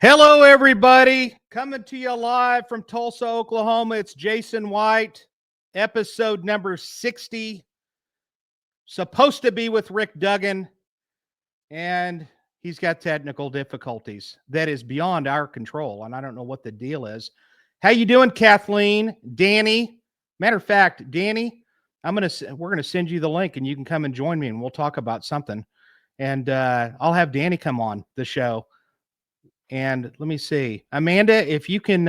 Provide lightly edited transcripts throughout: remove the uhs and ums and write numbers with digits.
Hello, everybody. Coming to you live from Tulsa, Oklahoma. It's Jason White, episode number 60. Supposed to be with Rick Duggan, and he's got technical difficulties that is beyond our control, and I don't know what the deal is. How you doing, Kathleen? Danny? Matter of fact, Danny, we're gonna send you the link, and you can come and join me, and we'll talk about something. And I'll have Danny come on the show. And let me see, Amanda, if you can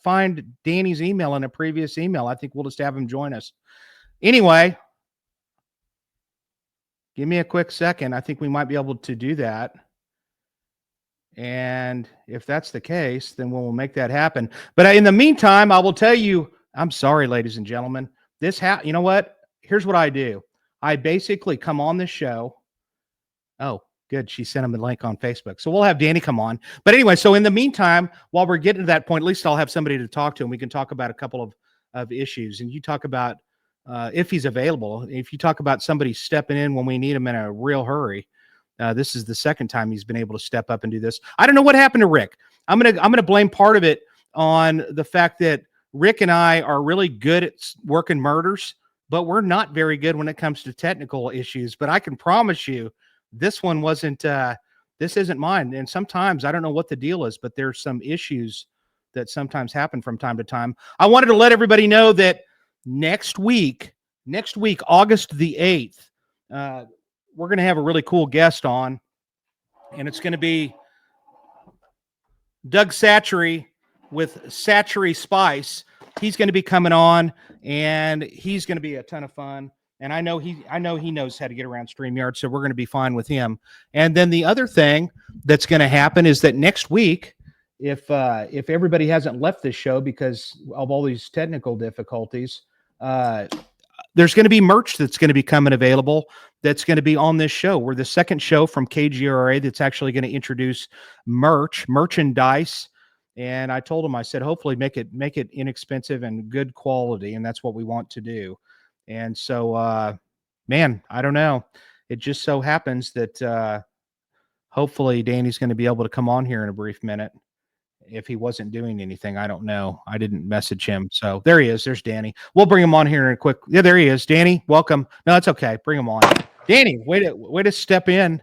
find Danny's email in a previous email, I think we'll just have him join us. Anyway, give me a quick second. I think we might be able to do that. And if that's the case, then we'll make that happen. But in the meantime, I will tell you, I'm sorry, ladies and gentlemen. You know what? Here's what I do. I basically come on this show. Oh, good. She sent him a link on Facebook. So we'll have Danny come on. But anyway, so in the meantime, while we're getting to that point, at least I'll have somebody to talk to, and we can talk about a couple of issues. And you talk about if he's available. If you talk about somebody stepping in when we need him in a real hurry, this is the second time he's been able to step up and do this. I don't know what happened to Rick. I'm gonna blame part of it on the fact that Rick and I are really good at working murders, but we're not very good when it comes to technical issues. But I can promise you, this one wasn't, this isn't mine. And sometimes I don't know what the deal is, but there's some issues that sometimes happen from time to time. I wanted to let everybody know that next week, August the 8th, we're going to have a really cool guest on, and it's going to be Doug Satchery with Satchery Spice. He's going to be coming on, and he's going to be a ton of fun. And I know he knows how to get around StreamYard, so we're going to be fine with him. And then the other thing that's going to happen is that next week, if everybody hasn't left this show because of all these technical difficulties, there's going to be merch that's going to be coming available that's going to be on this show. We're the second show from KGRA that's actually going to introduce merchandise. And I told him, I said, hopefully make it inexpensive and good quality, and that's what we want to do. And so, man, I don't know. It just so happens that hopefully Danny's going to be able to come on here in a brief minute. If he wasn't doing anything, I don't know. I didn't message him. So there he is. There's Danny. We'll bring him on here in a quick. Yeah, there he is. Danny, welcome. No, that's okay. Bring him on. Danny, way to step in.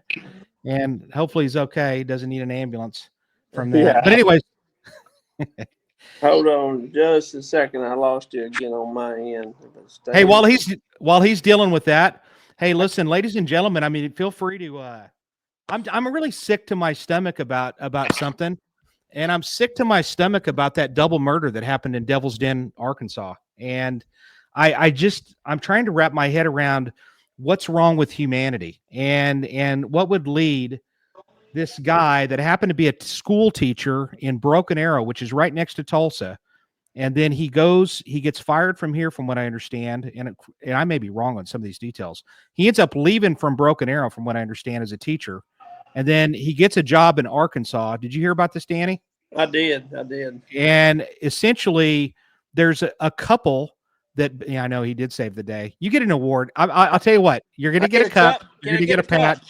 And hopefully he's okay. He doesn't need an ambulance from that. Yeah. But anyways. Hold on just a second. I lost you again on my end. Hey, while he's dealing with that, hey, listen, ladies and gentlemen, I mean, feel free to I'm really sick to my stomach about something. And I'm sick to my stomach about that double murder that happened in Devil's Den, Arkansas. And I'm trying to wrap my head around what's wrong with humanity and what would lead this guy that happened to be a school teacher in Broken Arrow, which is right next to Tulsa. And then he gets fired from here, from what I understand. And I may be wrong on some of these details. He ends up leaving from Broken Arrow, from what I understand, as a teacher. And then he gets a job in Arkansas. Did you hear about this, Danny? I did. And essentially, there's a couple that, I know he did save the day. You get an award. I'll tell you what, you're going to get a cup. You're going to get a patch.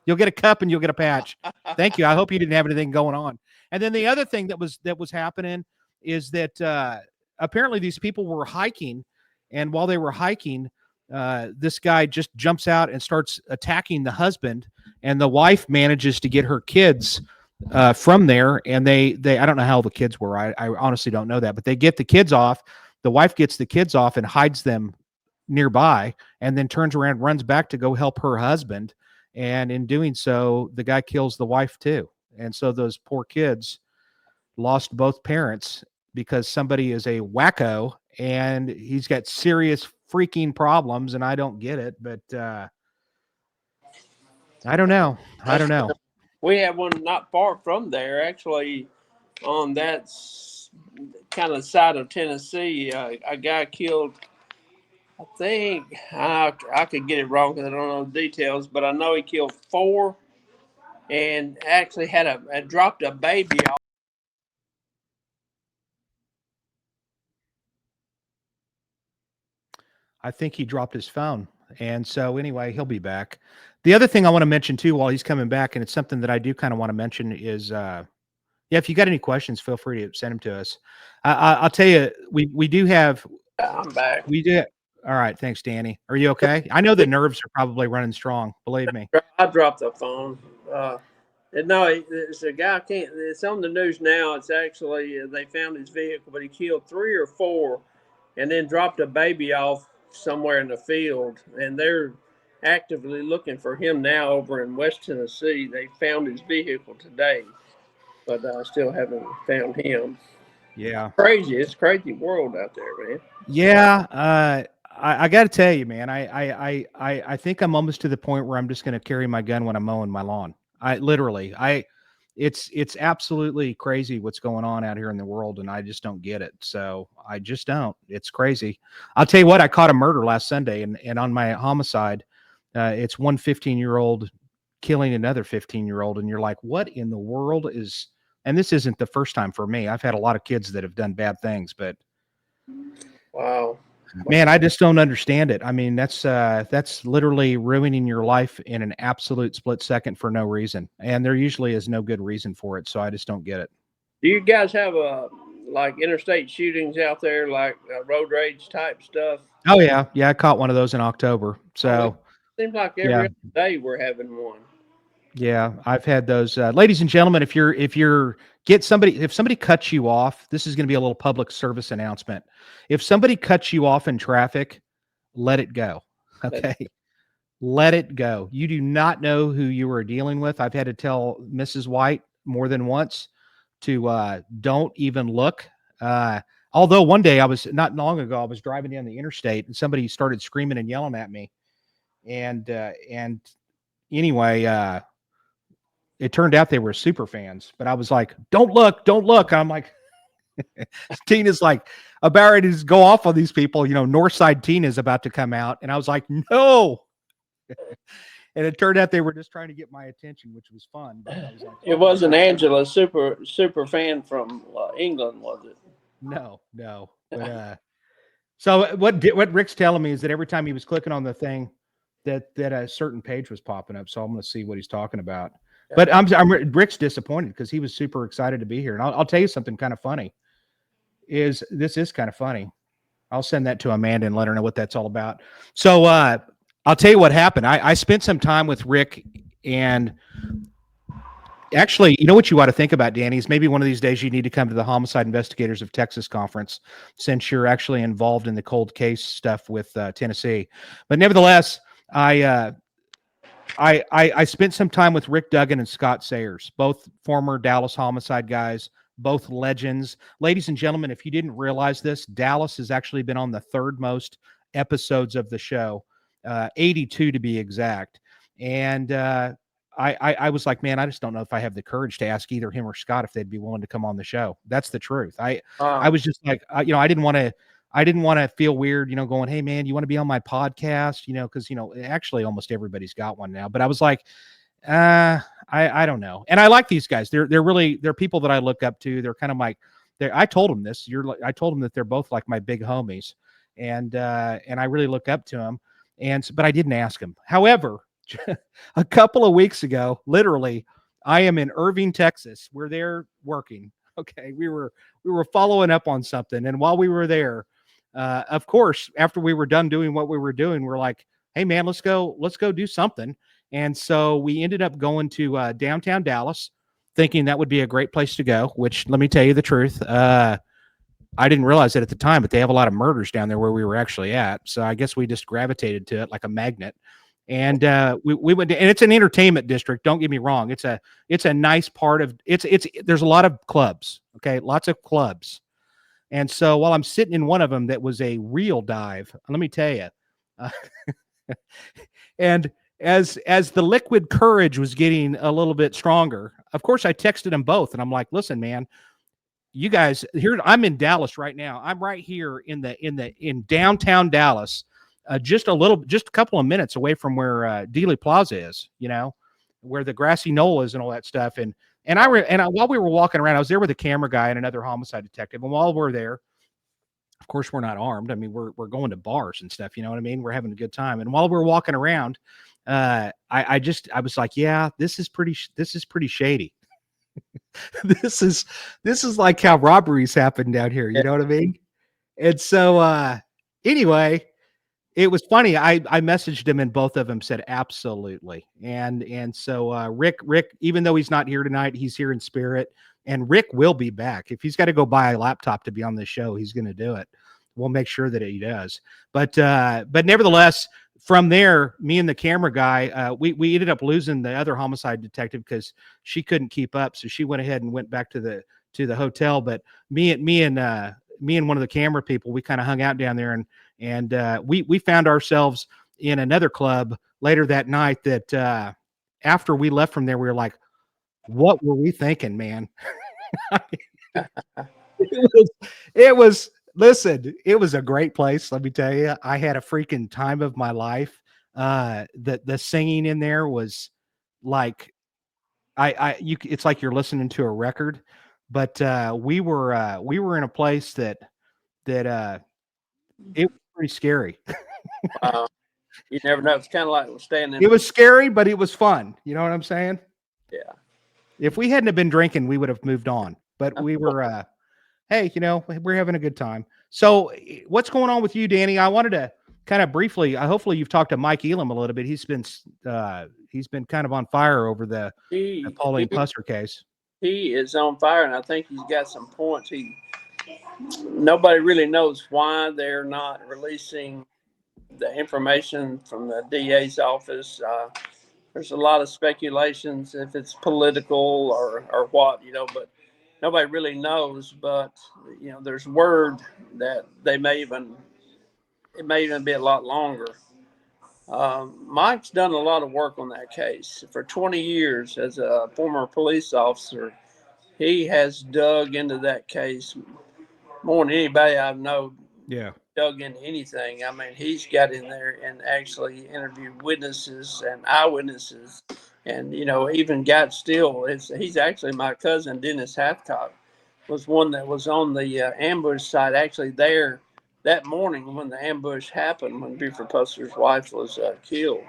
You'll get a cup and you'll get a patch. Thank you. I hope you didn't have anything going on. And then the other thing that was happening is that apparently these people were hiking. And while they were hiking, this guy just jumps out and starts attacking the husband. And the wife manages to get her kids from there. And they I don't know how the kids were. I honestly don't know that. But they get the kids off. The wife gets the kids off and hides them nearby, and then turns around, runs back to go help her husband. And in doing so, the guy kills the wife too. And so those poor kids lost both parents because somebody is a wacko and he's got serious freaking problems. And I don't get it, but I don't know. We have one not far from there, actually, on that kind of side of Tennessee. A guy killed, I think, I could get it wrong because I don't know the details, but I know he killed 4 and actually had dropped a baby off. I think he dropped his phone. And so anyway, he'll be back. The other thing I want to mention too, while he's coming back, and it's something that I do kind of want to mention, is yeah, Yeah, if you got any questions, feel free to send them to us. I'll tell you, we do have I'm back. we do. All right, thanks, Danny. Are you okay? I know the nerves are probably running strong. Believe me. I dropped the phone. No, it's a guy. Can't. It's on the news now. It's actually they found his vehicle, but he killed 3 or 4, and then dropped a baby off somewhere in the field, and they're actively looking for him now over in West Tennessee. They found his vehicle today, but still haven't found him. Yeah. Crazy. It's a crazy world out there, man. Yeah. I got to tell you, man. I think I'm almost to the point where I'm just going to carry my gun when I'm mowing my lawn. It's absolutely crazy what's going on out here in the world, and I just don't get it. So I just don't. It's crazy. I'll tell you what. I caught a murder last Sunday, and on my homicide, it's one 15-year-old killing another 15-year-old, and you're like, what in the world is? And this isn't the first time for me. I've had a lot of kids that have done bad things, but Wow. man, I just don't understand it. I mean, that's literally ruining your life in an absolute split second for no reason, and there usually is no good reason for it. So I just don't get it. Do you guys have like interstate shootings out there, like road rage type stuff? Oh yeah, I caught one of those in October. Oh, So it seems like yeah, every other day we're having one. yeah, I've had those. Ladies and gentlemen, if somebody cuts you off, this is going to be a little public service announcement. If somebody cuts you off in traffic, let it go. Okay. Let it go. You do not know who you are dealing with. I've had to tell Mrs. White more than once to don't even look. Although one day not long ago, I was driving down the interstate and somebody started screaming and yelling at me. And anyway, it turned out they were super fans, but I was like, don't look, don't look. I'm like, Tina's like about ready to go off on these people. Northside Tina's about to come out. And I was like, no. And it turned out they were just trying to get my attention, which was fun. But I was like, It wasn't Angela, super fan from England, was it? no. But so what Rick's telling me is that every time he was clicking on the thing, that a certain page was popping up. So I'm going to see what he's talking about. But Rick's disappointed because he was super excited to be here. And I'll tell you something kind of funny. This is kind of funny. I'll send that to Amanda and let her know what that's all about. So I'll tell you what happened. I spent some time with Rick, and actually, you know what you ought to think about, Danny, is maybe one of these days you need to come to the Homicide Investigators of Texas conference, since you're actually involved in the cold case stuff with Tennessee. But nevertheless, I spent some time with Rick Duggan and Scott Sayers, both former Dallas homicide guys, both legends. Ladies and gentlemen, if you didn't realize this, Dallas has actually been on the third most episodes of the show, 82 to be exact. And I was like, man, I just don't know if I have the courage to ask either him or Scott if they'd be willing to come on the show. That's the truth. I was just like, I didn't want to feel weird, going, hey man, you want to be on my podcast? Because actually almost everybody's got one now. But I was like, I don't know. And I like these guys. They're people that I look up to. They're kind of like, I told them this. I told them that they're both like my big homies, and I really look up to them. But I didn't ask them. However, a couple of weeks ago, literally, I am in Irving, Texas. We're there working. Okay, we were following up on something, and while we were there, of course, after we were done doing what we were doing, we're like, hey man, let's go do something. And so we ended up going to downtown Dallas, thinking that would be a great place to go, which, let me tell you the truth, I didn't realize it at the time, but they have a lot of murders down there where we were actually at. So I guess we just gravitated to it like a magnet. And we went to, and it's an entertainment district. Don't get me wrong. It's a nice part of there's a lot of clubs. Okay. Lots of clubs. And so while I'm sitting in one of them, that was a real dive, let me tell you, and as the liquid courage was getting a little bit stronger, of course, I texted them both, and I'm like, listen, man, you guys here, I'm in Dallas right now. I'm right here in downtown Dallas, just a couple of minutes away from where Dealey Plaza is, where the grassy knoll is and all that stuff. And while we were walking around, I was there with a camera guy and another homicide detective. And while we're there, of course, we're not armed. I mean, we're going to bars and stuff. You know what I mean? We're having a good time. And while we're walking around, I was like, yeah, this is pretty shady. this is like how robberies happen down here. You Yeah. know what I mean? And so anyway, it was funny. I messaged him and both of them said absolutely. And so Rick, even though he's not here tonight, he's here in spirit. And Rick will be back. If he's got to go buy a laptop to be on this show, he's going to do it. We'll make sure that he does. But nevertheless, from there, me and the camera guy, we ended up losing the other homicide detective because she couldn't keep up. So she went ahead and went back to the hotel. But me and one of the camera people, we kind of hung out down there, and we found ourselves in another club later that night that after we left from there, we were like, what were we thinking, man? Listen, it was a great place. Let me tell you, I had a freaking time of my life. The singing in there was like, it's like you're listening to a record, but we were in a place that it was pretty scary. Wow. You never know. It's kind of like staying in. It was scary, but it was fun. You know what I'm saying? Yeah. If we hadn't have been drinking, we would have moved on. But we were, hey, we're having a good time. So what's going on with you, Danny? I wanted to kind of briefly, hopefully you've talked to Mike Elam a little bit. He's been kind of on fire over the Pauline Pusser case. He is on fire, and I think he's got some points. Nobody really knows why they're not releasing the information from the DA's office. There's a lot of speculations if it's political or what, but nobody really knows. But there's word that it may even be a lot longer. Mike's done a lot of work on that case for 20 years as a former police officer. He has dug into that case more than anybody I know. Yeah. Dug into anything. I mean, he's got in there and actually interviewed witnesses and eyewitnesses, and even got still. He's actually my cousin Dennis Hathcock was one that was on the ambush site actually there that morning when the ambush happened when Buford Pusser's wife was killed.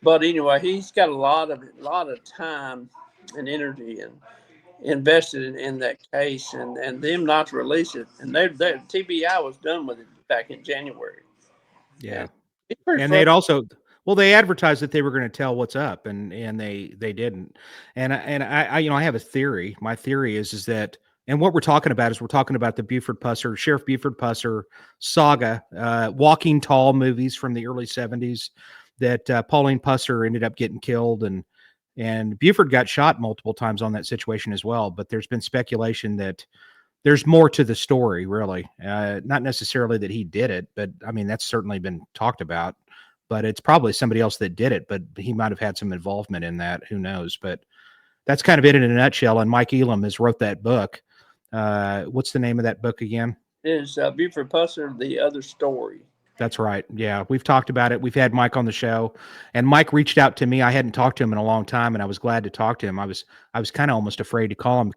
But anyway, he's got a lot of time and energy and invested in that case, and them not to release it, and they TBI was done with it back in January. Yeah, and they'd also, well, they advertised that they were going to tell what's up, and they didn't. And I I have a theory. My theory is that, and what we're talking about is we're talking about the Buford Pusser, Sheriff Buford Pusser saga, Walking Tall movies from the early '70s. That Pauline Pusser ended up getting killed, and Buford got shot multiple times on that situation as well. But there's been speculation that there's more to the story, really. Not necessarily that he did it, but I mean, that's certainly been talked about. But it's probably somebody else that did it, but he might have had some involvement in that. Who knows? But that's kind of it in a nutshell. And Mike Elam has wrote that book. What's the name of that book again? Is Buford Pusser, The Other Story. That's right. Yeah, we've talked about it. We've had Mike on the show, and Mike reached out to me. I hadn't talked to him in a long time, and I was glad to talk to him. I was kind of almost afraid to call him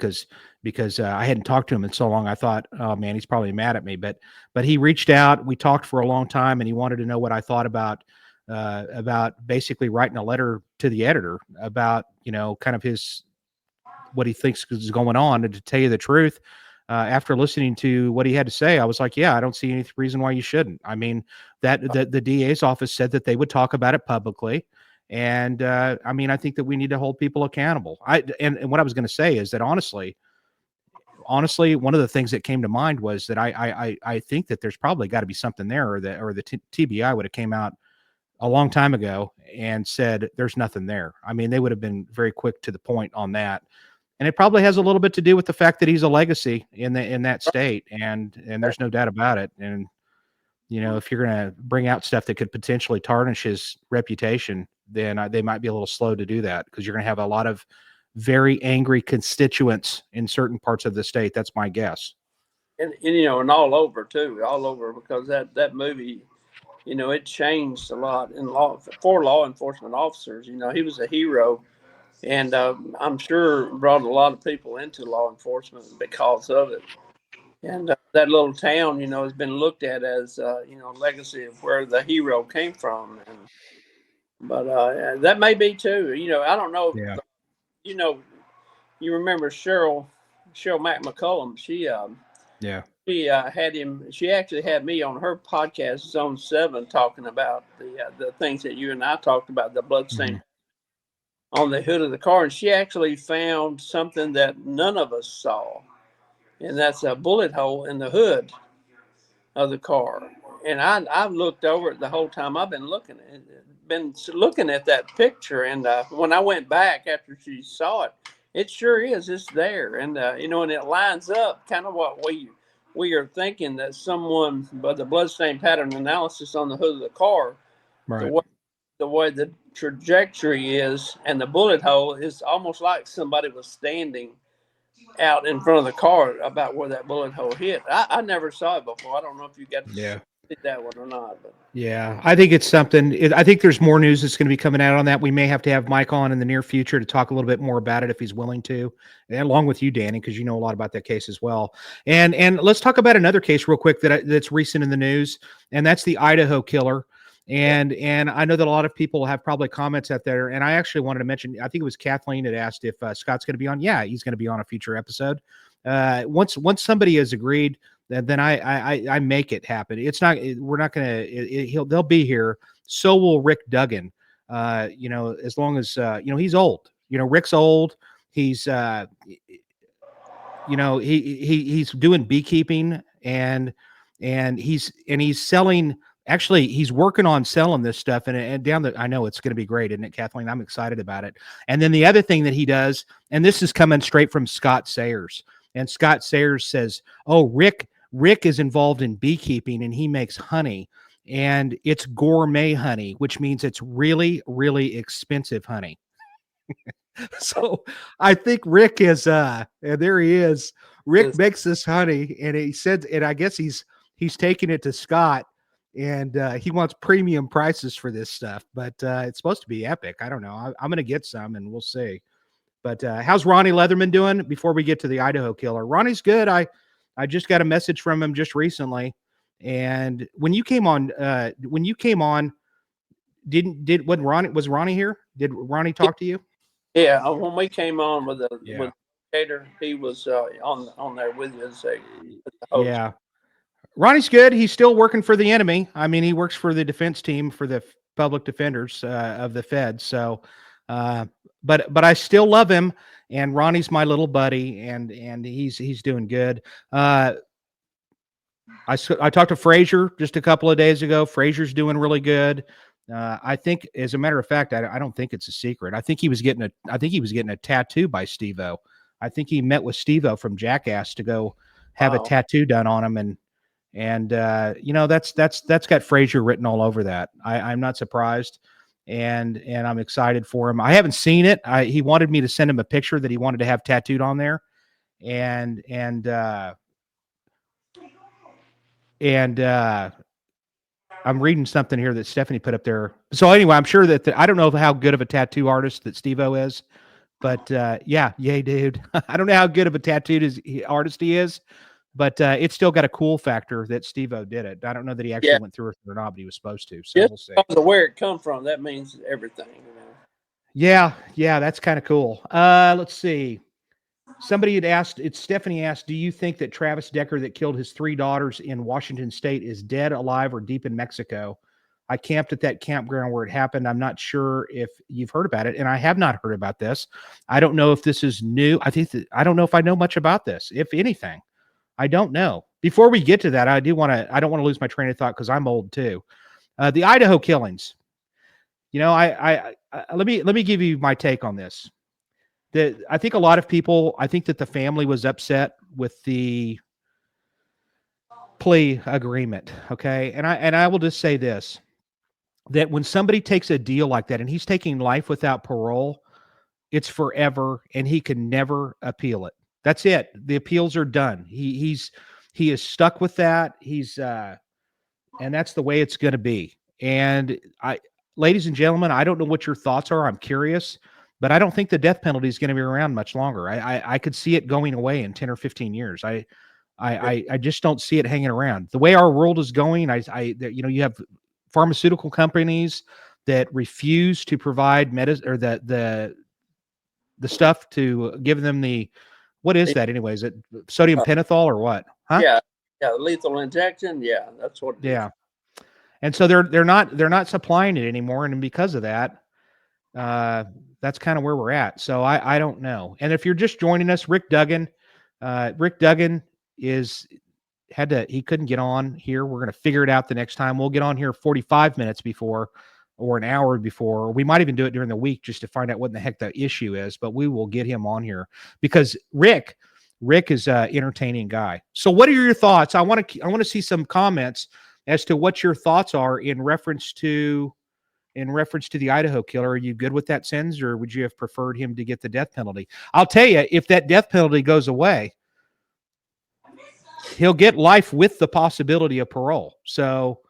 because I hadn't talked to him in so long. I thought, oh man, he's probably mad at me. But he reached out. We talked for a long time, and he wanted to know what I thought about basically writing a letter to the editor about kind of what he thinks is going on. And to tell you the truth, after listening to what he had to say, I was like, yeah, I don't see any reason why you shouldn't. I mean, that the DA's office said that they would talk about it publicly. And I mean, I think that we need to hold people accountable. And what I was going to say is that honestly, one of the things that came to mind was that I think that there's probably got to be something there, or the TBI would have came out a long time ago and said there's nothing there. I mean, they would have been very quick to the point on that. And it probably has a little bit to do with the fact that he's a legacy in that state, and there's no doubt about it. And if you're going to bring out stuff that could potentially tarnish his reputation, then they might be a little slow to do that, because you're going to have a lot of very angry constituents in certain parts of the state. That's my guess. And and all over too, because that movie, it changed a lot in for law enforcement officers. He was a hero. And I'm sure brought a lot of people into law enforcement because of it. And that little town, has been looked at as, legacy of where the hero came from. But that may be too. I don't know. Yeah. you remember Cheryl McMccullum? Yeah. She had him. She actually had me on her podcast, Zone 7, talking about the things that you and I talked about, the Hmm. bloodstain on the hood of the car, and she actually found something that none of us saw, and that's a bullet hole in the hood of the car. And I've looked over it the whole time. I've been looking at that picture, and when I went back after she saw it, it sure is. It's there, and and it lines up kind of what we are thinking that someone, by the bloodstain pattern analysis on the hood of the car, the Right. way the trajectory is, and the bullet hole is almost like somebody was standing out in front of the car about where that bullet hole hit. I never saw it before. I don't know if you got to see Yeah. that one or not, but Yeah, I think it's something. I think there's more news that's going to be coming out on that. We may have to have Mike on in the near future to talk a little bit more about it if he's willing to, and along with you, Danny, because you know a lot about that case as well. And let's talk about another case real quick that's recent in the news, and that's the Idaho killer. yeah, And I know that a lot of people have probably comments out there, and I actually wanted to mention. I think it was Kathleen that asked if Scott's going to be on. Yeah, he's going to be on a future episode. Once somebody has agreed, then I make it happen. It's not, we're not going to, they'll be here. So will Rick Duggan. As long as, he's old, Rick's old. He's, he's doing beekeeping and he's selling. Actually, he's working on selling this stuff and down the, I know it's going to be great, isn't it, Kathleen? I'm excited about it. And then the other thing that he does, and this is coming straight from Scott Sayers, and Scott Sayers says, oh, Rick is involved in beekeeping and he makes honey, and it's gourmet honey, which means it's really, really expensive honey. So I think Rick is and there he is. Rick this, makes this honey and he said, and I guess he's taking it to Scott, and he wants premium prices for this stuff, but it's supposed to be epic. I don't know. I'm going to get some and we'll see. But how's Ronnie Leatherman doing before we get to the Idaho killer? Ronnie's good. I just got a message from him just recently. And when you came on, was Ronnie here? Did Ronnie talk to you? yeah. When we came on with Yeah. Gator, he was on there with you as the host. Yeah. Ronnie's good. He's still working for the enemy. I mean, he works for the defense team for the public defenders of the Fed. So, uh, but I still love him. And Ronnie's my little buddy, and he's doing good. I talked to Frazier just a couple of days ago. Frazier's doing really good. I think, as a matter of fact, I don't think it's a secret. I think he was getting a tattoo by Steve-O. I think he met with Steve-O from Jackass to go have a Wow. tattoo done on him, and that's got Frazier written all over that. I'm not surprised, and I'm excited for him. I haven't seen it. He wanted me to send him a picture that he wanted to have tattooed on there, and I'm reading something here that Stephanie put up there. So anyway, I'm sure that I don't know how good of a tattoo artist that Steve-O is, but yeah, yay, dude. I don't know how good of a tattoo artist he is, but it's still got a cool factor that Steve-O did it. I don't know that he actually Yeah, went through it or not, but he was supposed to. So just we'll see. because of where it come from, that means everything. Yeah, that's kind of cool. Let's see. Somebody had asked, Stephanie asked, do you think that Travis Decker that killed his 3 daughters in Washington State is dead, alive, or deep in Mexico? I camped at that campground where it happened. I'm not sure if you've heard about it, and I have not heard about this. I don't know if this is new. I don't know if I know much about this, if anything. I don't know. Before we get to that, I don't want to lose my train of thought because I'm old too. The Idaho killings. I let me give you my take on this. I think a lot of people, I think that the family was upset with the plea agreement. Okay. And I will just say this, that when somebody takes a deal like that and he's taking life without parole, it's forever and he can never appeal it. That's it. The appeals are done. He is stuck with that. And that's the way it's going to be. And ladies and gentlemen, I don't know what your thoughts are. I'm curious, but I don't think the death penalty is going to be around much longer. I could see it going away in 10 or 15 years. I just don't see it hanging around. The way our world is going, you have pharmaceutical companies that refuse to provide medicine, or the the stuff to give them what is that anyway? Is it sodium pentothal or what? Huh? Yeah, yeah, lethal injection. Yeah, that's what it is. Yeah. And so they're not supplying it anymore, and because of that, that's kind of where we're at. So I don't know. And if you're just joining us, Rick Duggan is he couldn't get on here. We're going to figure it out the next time. We'll get on here 45 minutes before or an hour before, or we might even do it during the week just to find out what in the heck the issue is, but we will get him on here because Rick is an entertaining guy. So what are your thoughts? I want to see some comments as to what your thoughts are in reference to the Idaho killer. Are you good with that sentence, or would you have preferred him to get the death penalty? I'll tell you, if that death penalty goes away, he'll get life with the possibility of parole. So,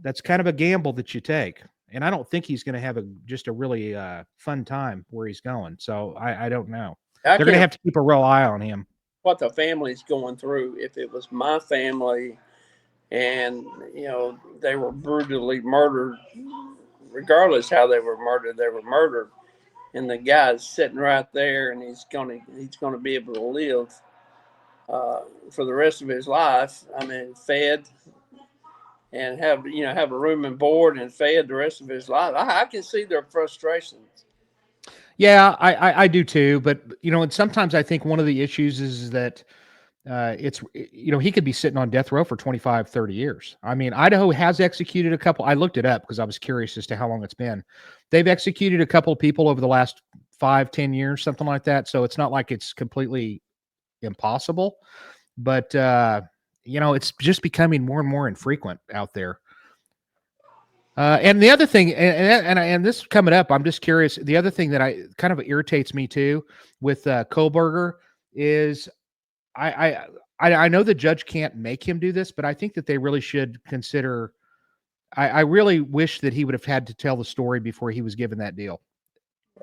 that's kind of a gamble that you take. And I don't think he's going to have just a really fun time where he's going. So I don't know. They're going to have to keep a real eye on him. What the family's going through. If it was my family and, they were brutally murdered, regardless how they were murdered. And the guy's sitting right there, and he's going to be able to live for the rest of his life. I mean, fed and have a room and board and fed the rest of his life. I can see their frustrations. Yeah, I do too. But, and sometimes I think one of the issues is that he could be sitting on death row for 25, 30 years. I mean, Idaho has executed a couple. I looked it up because I was curious as to how long it's been. They've executed a couple of people over the last 5-10 years, something like that. So it's not like it's completely impossible, but it's just becoming more and more infrequent out there. And the other thing, and this is coming up, I'm just curious. The other thing that kind of irritates me too with Kohlberger is I know the judge can't make him do this, but I think that they really should consider. I really wish that he would have had to tell the story before he was given that deal.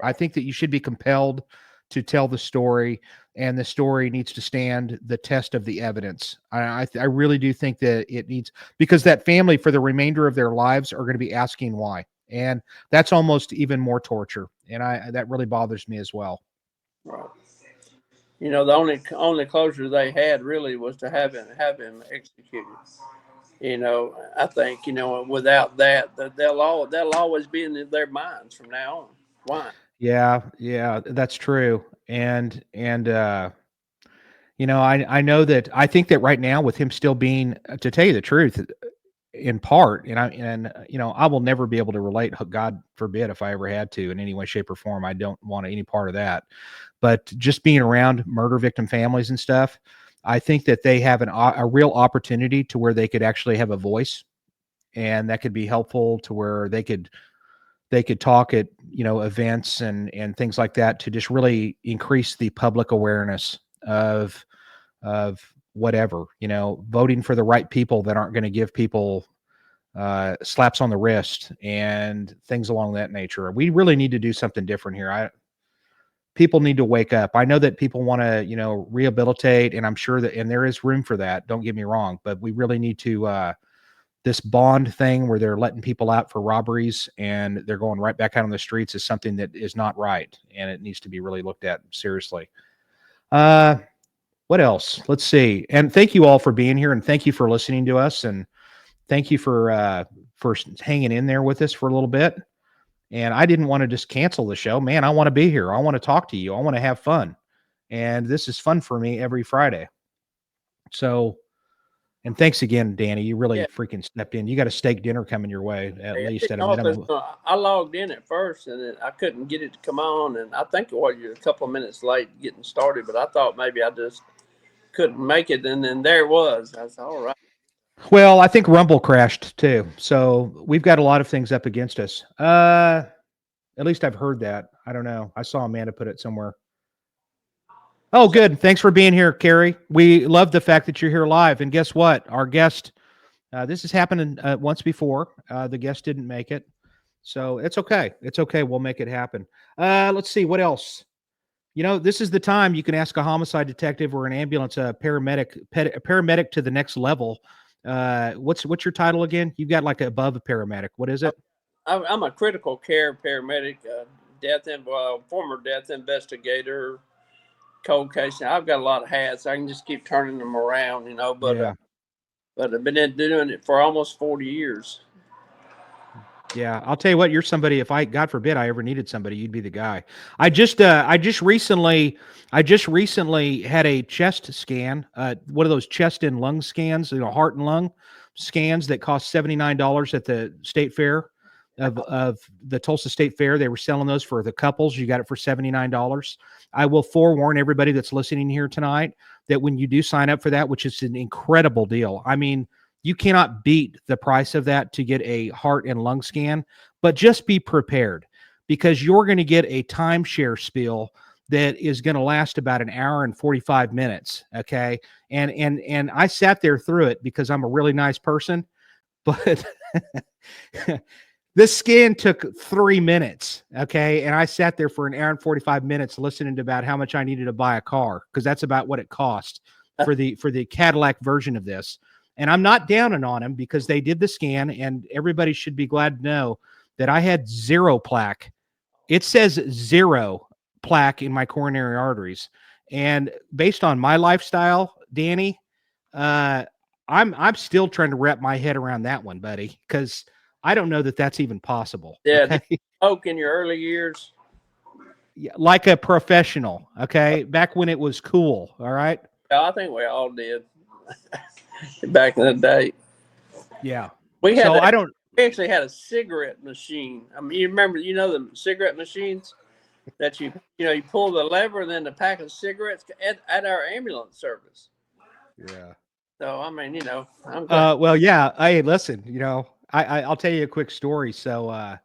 I think that you should be compelled to tell the story, and the story needs to stand the test of the evidence. I really do think that it needs, because that family for the remainder of their lives are going to be asking why, and that's almost even more torture, and that really bothers me as well. Right. The only closure they had really was to have him executed. I think without that, they'll always be in their minds from now on. Why? Yeah, that's true. And I know that I think that right now with him still being, to tell you the truth, in part, I will never be able to relate, God forbid, if I ever had to in any way, shape, or form. I don't want any part of that. But just being around murder victim families and stuff, I think that they have a real opportunity to where they could actually have a voice, and that could be helpful to where they could talk at events and things like that to just really increase the public awareness of whatever, voting for the right people that aren't going to give people slaps on the wrist and things along that nature. We really need to do something different here. People need to wake up. I know that people want to, rehabilitate, and I'm sure that, and there is room for that. Don't get me wrong, but we really need to, this bond thing where they're letting people out for robberies and they're going right back out on the streets is something that is not right. And it needs to be really looked at seriously. What else? Let's see. And thank you all for being here, and thank you for listening to us, and thank you for hanging in there with us for a little bit. And I didn't want to just cancel the show, man. I want to be here. I want to talk to you. I want to have fun. And this is fun for me every Friday. So, and thanks again, Danny. You really freaking stepped in. You got a steak dinner coming your way, at least at a minimum. I logged in at first, and I couldn't get it to come on. And I think you're a couple of minutes late getting started, but I thought maybe I just couldn't make it. And then there it was. I said, all right. Well, I think Rumble crashed too. So we've got a lot of things up against us. At least I've heard that. I don't know. I saw Amanda put it somewhere. Oh, good. Thanks for being here, Carrie. We love the fact that you're here live. And guess what? Our guest, this has happened once before. The guest didn't make it. So it's okay. It's okay. We'll make it happen. Let's see. What else? This is the time you can ask a homicide detective or an ambulance paramedic to the next level. What's your title again? You've got like above a paramedic. What is it? I'm a critical care paramedic, former death investigator, cold case. I've got a lot of hats. I can just keep turning them around, you know. Yeah. But I've been doing it for almost 40 years. Yeah, I'll tell you what, you're somebody, if I, God forbid, I ever needed somebody, you'd be the guy. I just recently had a chest scan, one of those chest and lung scans, heart and lung scans that cost $79 at the state fair of the Tulsa State Fair. They were selling those for the couples. You got it for $79. I will forewarn everybody that's listening here tonight that when you do sign up for that, which is an incredible deal. I mean, you cannot beat the price of that to get a heart and lung scan, but just be prepared because you're going to get a timeshare spiel that is going to last about an hour and 45 minutes. Okay. And I sat there through it because I'm a really nice person, but this scan took 3 minutes. Okay. And I sat there for an hour and 45 minutes listening to about how much I needed to buy a car, because that's about what it cost for the Cadillac version of this. And I'm not downing on them because they did the scan, and everybody should be glad to know that I had 0 plaque. It says 0 plaque in my coronary arteries. And based on my lifestyle, Danny, I'm still trying to wrap my head around that one, buddy, because I don't know that that's even possible. Yeah, okay? did you smoke in your early years? Yeah, like a professional. Okay, back when it was cool. All right. Yeah, I think we all did back in the day. Yeah. We had So a, I don't. we actually had a cigarette machine. I mean, you remember, you know, the cigarette machines that you pull the lever and then the pack of cigarettes at our ambulance service. Yeah. So I mean, I'm glad. Well, yeah. Hey, listen. I'll tell you a quick story. So,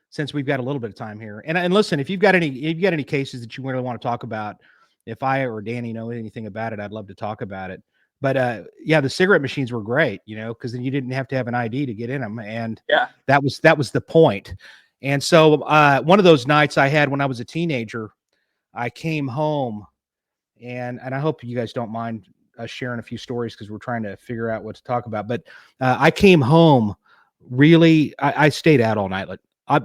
since we've got a little bit of time here, and listen, if you've got any cases that you really want to talk about, if I or Danny know anything about it, I'd love to talk about it. But yeah, the cigarette machines were great, because then you didn't have to have an ID to get in them, and Yeah. that was the point. And so, one of those nights I had when I was a teenager, I came home, and I hope you guys don't mind us sharing a few stories because we're trying to figure out what to talk about. But I came home really. I stayed out all night. Like I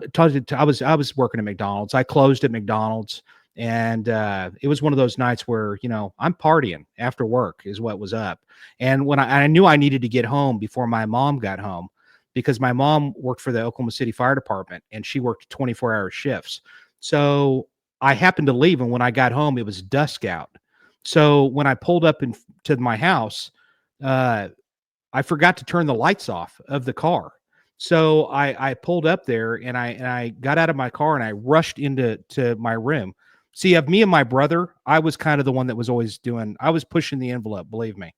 was working at McDonald's. I closed at McDonald's, and it was one of those nights where I'm partying after work is what was up. And when I knew I needed to get home before my mom got home, because my mom worked for the Oklahoma City Fire Department and she worked 24-hour shifts. So I happened to leave, and when I got home, it was dusk out. So when I pulled up to my house, I forgot to turn the lights off of the car. So I pulled up there, and I got out of my car, and I rushed into my room. See, of me and my brother, I was kind of the one that was always I was pushing the envelope, believe me.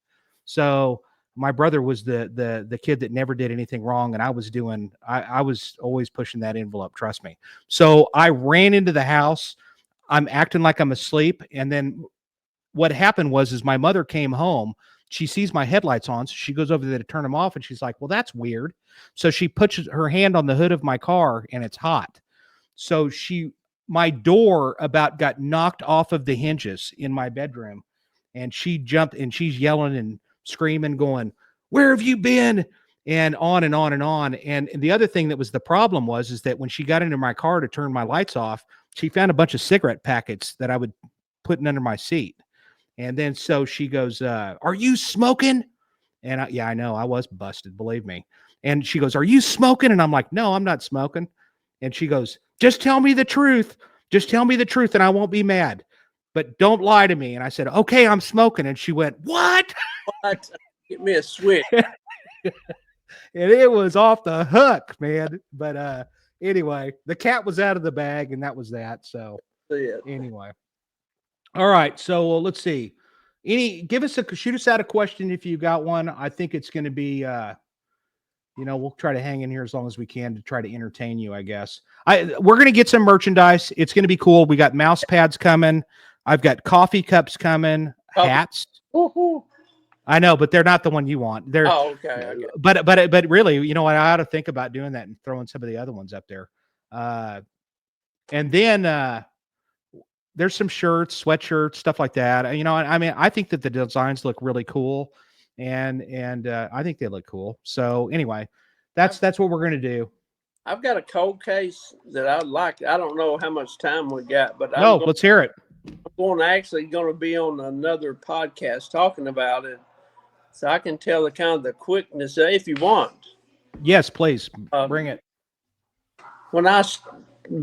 So my brother was the kid that never did anything wrong, and I was always pushing that envelope, trust me. So I ran into the house. I'm acting like I'm asleep, and then what happened was my mother came home. She sees my headlights on, so she goes over there to turn them off, and she's like, well, that's weird. So she puts her hand on the hood of my car, and it's hot. So my door about got knocked off of the hinges in my bedroom, and she jumped, and she's yelling and screaming, going, where have you been? And on and on and on. And the other thing that was the problem is that when she got into my car to turn my lights off, she found a bunch of cigarette packets that I would put under my seat. And then so she goes, are you smoking? And yeah, I know I was busted, believe me. And she goes, are you smoking? And I'm like, no, I'm not smoking. And she goes, just tell me the truth. Just tell me the truth and I won't be mad. But don't lie to me. And I said, okay, I'm smoking. And she went, what? What? Get me a switch. And it was off the hook, man. But anyway, the cat was out of the bag, and that was that. So anyway. All right. So let's see. Shoot us out a question if you got one. I think it's going to be, we'll try to hang in here as long as we can to try to entertain you, I guess. We're going to get some merchandise. It's going to be cool. We got mouse pads coming. I've got coffee cups coming, hats. Woo-hoo. I know, but they're not the one you want. They're okay. But really, what, I ought to think about doing that and throwing some of the other ones up there. And then there's some shirts, sweatshirts, stuff like that. I mean, I think that the designs look really cool, and I think they look cool. So anyway, that's what we're going to do. I've got a cold case that I'd like. I don't know how much time we got, but No, let's hear it. actually going to be on another podcast talking about it, so I can tell the kind of the quickness if you want. Yes, please Um, bring it. when I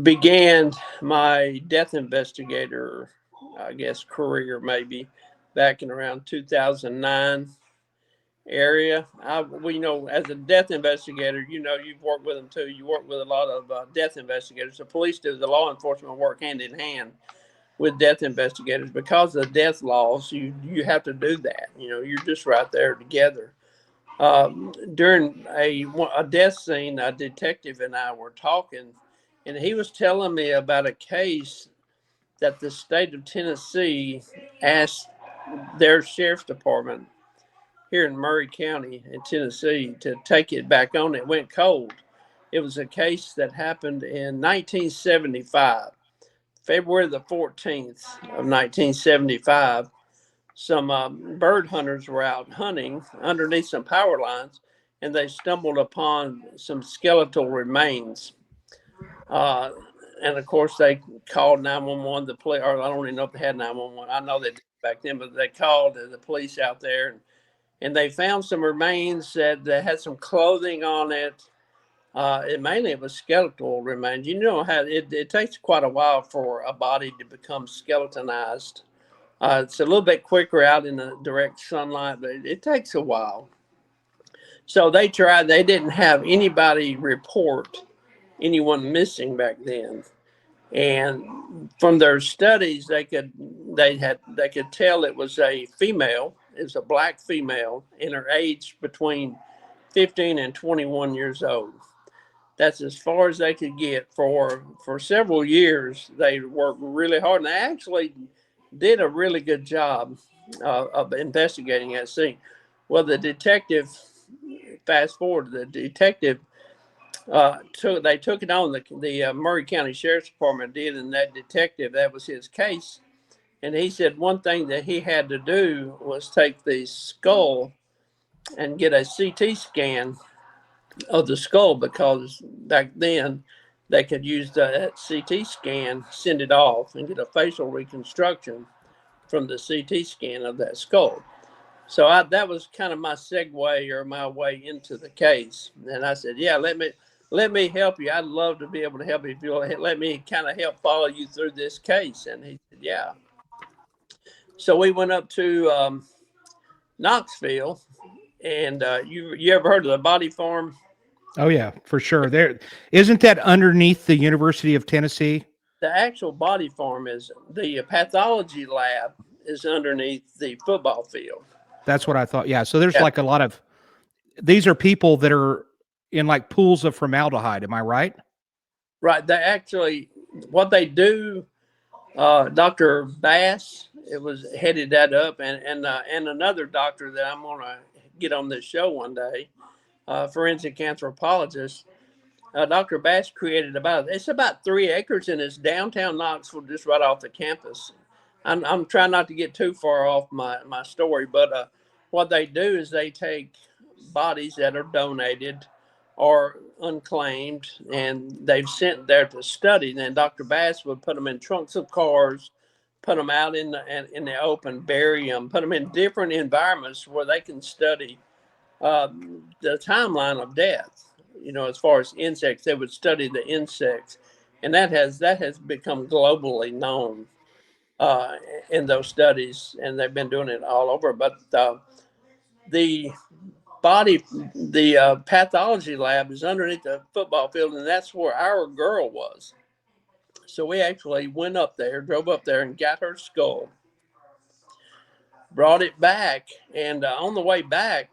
began my death investigator, I guess career maybe back in around 2009 area. Well, as a death investigator, you've worked with them too. You work with a lot of death investigators. The police do the law enforcement work hand in hand with death investigators because of the death laws. You have to do that. You're just right there together. During a death scene, a detective and I were talking, and he was telling me about a case that the state of Tennessee asked their sheriff's department here in Murray County in Tennessee to take it back on. It went cold. It was a case that happened in 1975, February the 14th of 1975. Some bird hunters were out hunting underneath some power lines, and they stumbled upon some skeletal remains. Uh, and of course, they called 911. The police, or I don't even know if they had 911. I know they did back then, but they called the police out there, and they found some remains that had some clothing on it. It was skeletal remains. You know how it takes quite a while for a body to become skeletonized. It's a little bit quicker out in the direct sunlight, but it takes a while. So they tried. They didn't have anybody report anyone missing back then, and from their studies, they could tell it was a female. It was a black female in her age between 15 and 21 years old. That's as far as they could get for several years. They worked really hard, and they actually did a really good job of investigating that scene. Well, the detective, fast forward, the detective they took it on. The Murray County Sheriff's Department did, and that detective, that was his case. And he said one thing that he had to do was take the skull and get a CT scan of the skull, because back then they could use that CT scan, send it off, and get a facial reconstruction from the CT scan of that skull. So that was kind of my segue or my way into the case. And I said, "Yeah, let me help you. I'd love to be able to help you if you'll let me kind of help follow you through this case." And he said, "Yeah." So we went up to Knoxville, and you ever heard of the Body Farm? Oh yeah, for sure. There isn't that underneath the University of Tennessee? The actual Body Farm is the pathology lab is underneath the football field. That's what I thought. Yeah. So there's Yeah, like a lot of these are people that are in like pools of formaldehyde. Am I right? right. They actually what they do. Dr. Bass, it was headed that up, and another doctor that I'm gonna get on this show one day, forensic anthropologist. Dr. Bass created it's about 3 acres, and it's downtown Knoxville, just right off the campus. I'm trying not to get too far off my story, but what they do is they take bodies that are donated or unclaimed, and they've sent there to study. And Dr. Bass would put them in trunks of cars, put them out in the open, bury them, put them in different environments where they can study the timeline of death. As far as insects, they would study the insects, and that has become globally known uh, in those studies, and they've been doing it all over. But the body, the pathology lab is underneath the football field, and that's where our girl was. So we actually went up there, drove up there, and got her skull, brought it back, and on the way back,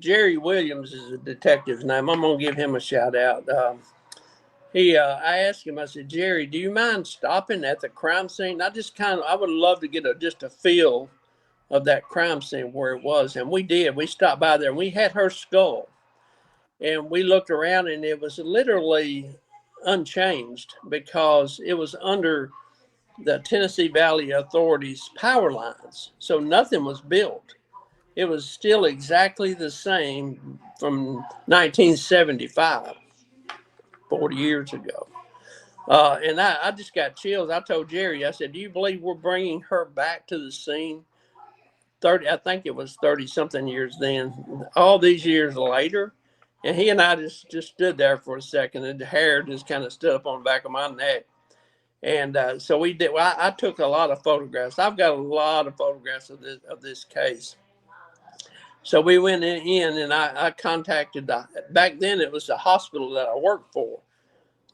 Jerry Williams is the detective's name. I'm gonna give him a shout out. I asked him. I said, "Jerry, do you mind stopping at the crime scene? I would love to get just a feel of that crime scene where it was." And we did. We stopped by there, and we had her skull, and we looked around, and it was literally unchanged because it was under the Tennessee Valley Authority's power lines, so nothing was built. It was still exactly the same from 1975. 40 years ago. And I just got chills. I told Jerry, I said, do you believe we're bringing her back to the scene? 30, I think it was 30 something years then, all these years later. And he and I just stood there for a second, and the hair just kind of stood up on the back of my neck. And so we did. Well, I took a lot of photographs. I've got a lot of photographs of this case. So we went in and I contacted back then it was the hospital that I worked for,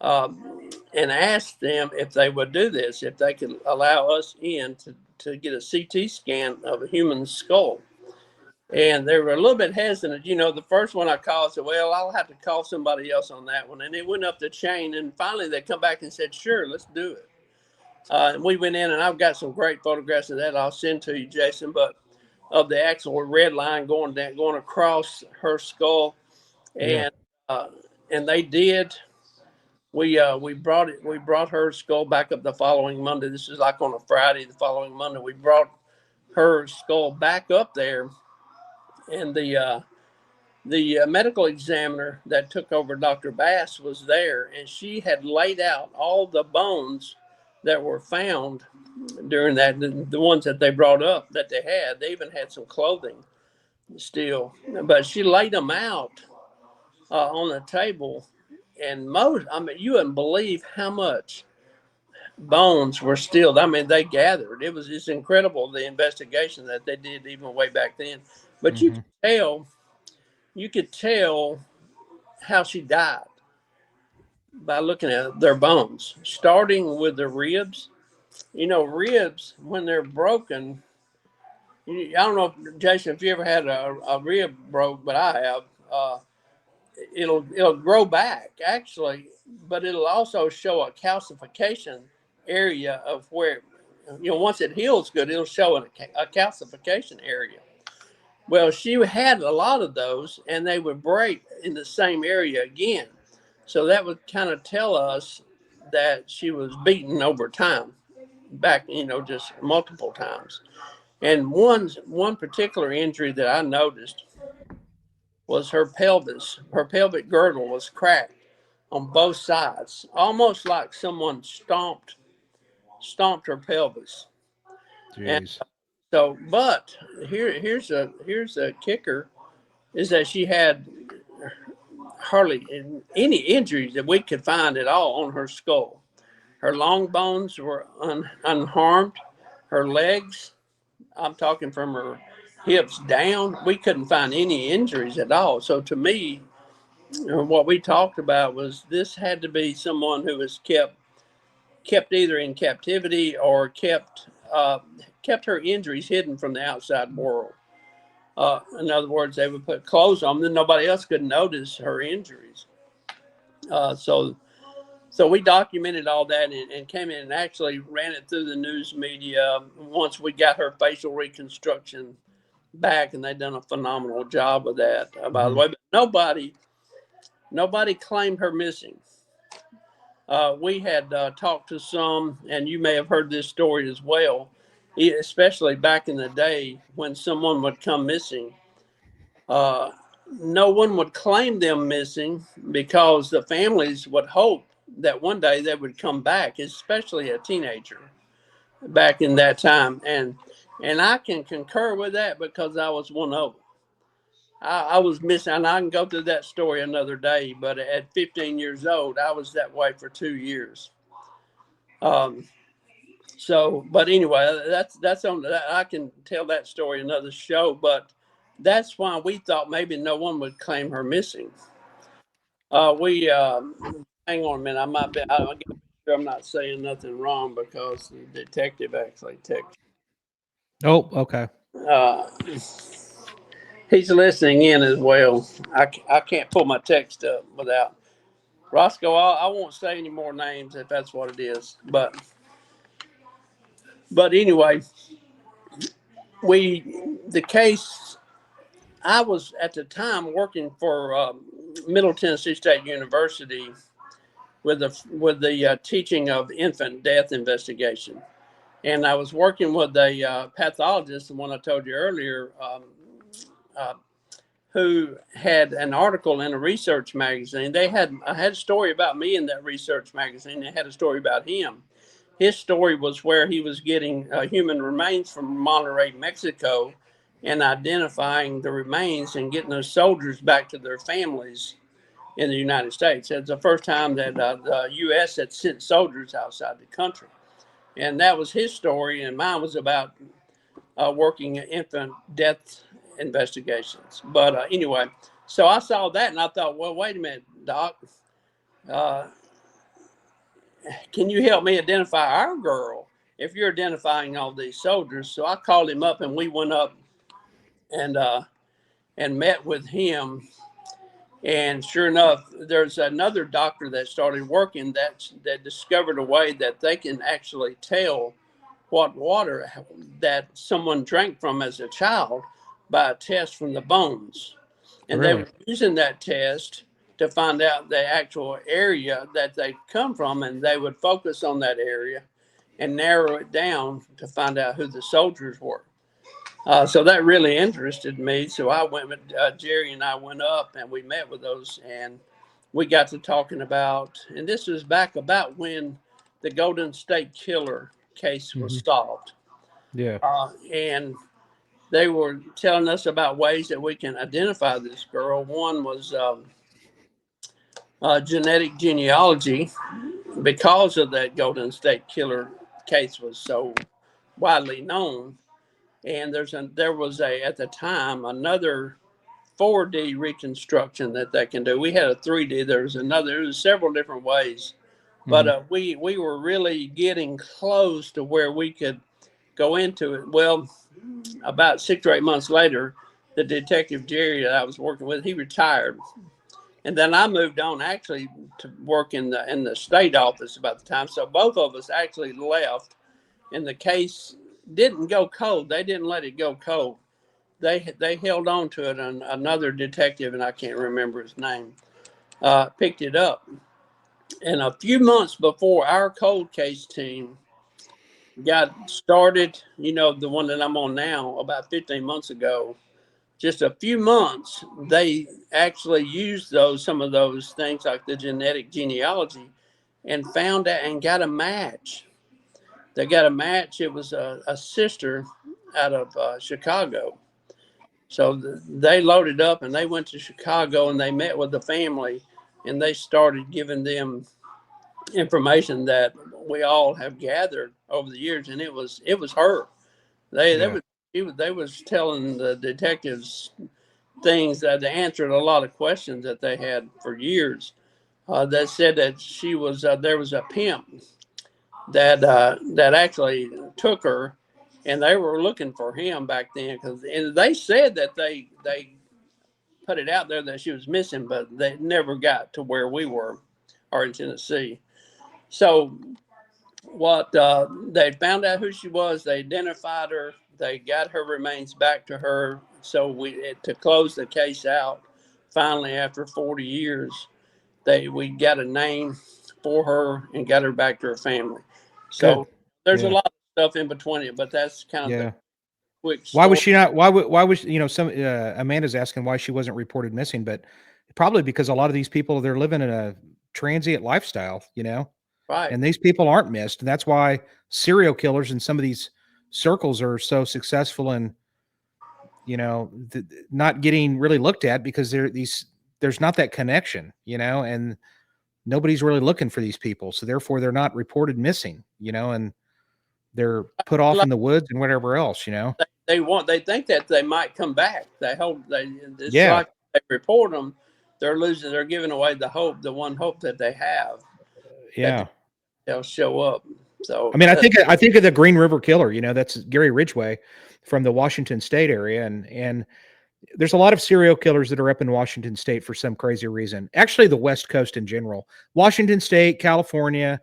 and asked them if they would do this, if they could allow us in to get a CT scan of a human skull. And they were a little bit hesitant. You know, the first one I called said, well, I'll have to call somebody else on that one. And it went up the chain. And finally they come back and said, sure, let's do it. And we went in, and I've got some great photographs of that I'll send to you, Jason, but of the actual red line going across her skull. And and they did. We brought her skull back up the following Monday. This is like on a Friday. The following Monday, we brought her skull back up there, and the medical examiner that took over, Dr. Bass, was there, and she had laid out all the bones that were found during that, the ones that they brought up that they had. They even had some clothing still, but she laid them out on the table. And you wouldn't believe how much bones were still. I mean, they gathered. It's incredible, the investigation that they did even way back then. But Mm-hmm. you could tell how she died by looking at their bones, starting with the ribs. You know, ribs, when they're broken, I don't know, Jason, if you ever had a rib broke, but I have. It'll grow back actually, but it'll also show a calcification area of where, once it heals good, it'll show a calcification area. Well, she had a lot of those, and they would break in the same area again. So that would kind of tell us that she was beaten over time, back, just multiple times. And one particular injury that I noticed was her pelvis. Her pelvic girdle was cracked on both sides, almost like someone stomped her pelvis. And Jeez. so, but here's a kicker, is that she had hardly any injuries that we could find at all on her skull. Her long bones were unharmed. Her legs, I'm talking from her hips down, we couldn't find any injuries at all. So to me, what we talked about was this had to be someone who was kept either in captivity or kept her injuries hidden from the outside world. In other words, they would put clothes on, then nobody else could notice her injuries. So we documented all that and came in and actually ran it through the news media once we got her facial reconstruction back, and they done a phenomenal job of that, by the way. But nobody claimed her missing. We had talked to some, and you may have heard this story as well, especially back in the day when someone would come missing. No one would claim them missing because the families would hope that one day they would come back, especially a teenager back in that time. And I can concur with that because I was one of them. I was missing, and I can go through that story another day, but at 15 years old, I was that way for 2 years. But anyway, that's on that. I can tell that story another show, but that's why we thought maybe no one would claim her missing. Hang on a minute. I gotta make sure I'm not saying nothing wrong because the detective actually texted. Oh, okay. Uh, he's listening in as well. I can't pull my text up without Roscoe. I won't say any more names if that's what it is. But anyway, the case. I was at the time working for Middle Tennessee State University with the teaching of infant death investigation, and I was working with a pathologist, the one I told you earlier, who had an article in a research magazine. I had a story about me in that research magazine. They had a story about him. His story was where he was getting human remains from Monterrey, Mexico, and identifying the remains and getting those soldiers back to their families in the United States. It's the first time that the U.S. had sent soldiers outside the country. And that was his story, and mine was about working in infant death investigations. But anyway, so I saw that and I thought, well, wait a minute, Doc. Can you help me identify our girl if you're identifying all these soldiers? So I called him up and we went up and met with him. And sure enough, there's another doctor that started working that discovered a way that they can actually tell what water that someone drank from as a child by a test from the bones. And they Really? were using that test to find out the actual area that they come from, and they would focus on that area and narrow it down to find out who the soldiers were. So that really interested me. So I went with Jerry and I went up and we met with those and we got to talking about, and this was back about when the Golden State Killer case was solved. Yeah. And they were telling us about ways that we can identify this girl. One was genetic genealogy, because of that Golden State Killer case was so widely known. And there was at the time another 4D reconstruction that they can do. We had a 3D. There's several different ways, but we were really getting close to where we could go into it. Well, about 6 or 8 months later, the detective Jerry that I was working with, he retired, and then I moved on actually to work in the state office about the time. So both of us actually left, and the case didn't go cold. They didn't let it go cold. They held on to it, and another detective, and I can't remember his name, picked it up. And a few months before our cold case team got started, the one that I'm on now, about 15 months ago, just a few months, they actually used some of those things like the genetic genealogy and found out and got a match. They got a match. It was a sister out of Chicago. So they loaded up and they went to Chicago and they met with the family and they started giving them information that we all have gathered over the years. And it was her. They was telling the detectives things that they answered a lot of questions that they had for years. That said that she was there was a pimp that actually took her, and they were looking for him back then and they said that they put it out there that she was missing, but they never got to where we were, or in Tennessee. So what they found out who she was, they identified her, they got her remains back to her. So to close the case out, finally after 40 years, we got a name for her and got her back to her family. So Good. there's a Yeah. lot of stuff in between it, but that's kind of the Yeah. quick Why was story. she not? Why was some Amanda's asking why she wasn't reported missing, but probably because a lot of these people, they're living in a transient lifestyle, Right. and these people aren't missed, and that's why serial killers in some of these circles are so successful and not getting really looked at because there's not that connection, and nobody's really looking for these people, so therefore they're not reported missing, and they're put off in the woods and whatever else. They think that they might come back. They hope it's Yeah. like they report them. They're giving away the one hope that they have that Yeah. they'll show up. So I mean, I think of the Green River Killer. That's Gary Ridgway from the Washington State area, and there's a lot of serial killers that are up in Washington State for some crazy reason. Actually, the West Coast in general, Washington State, California,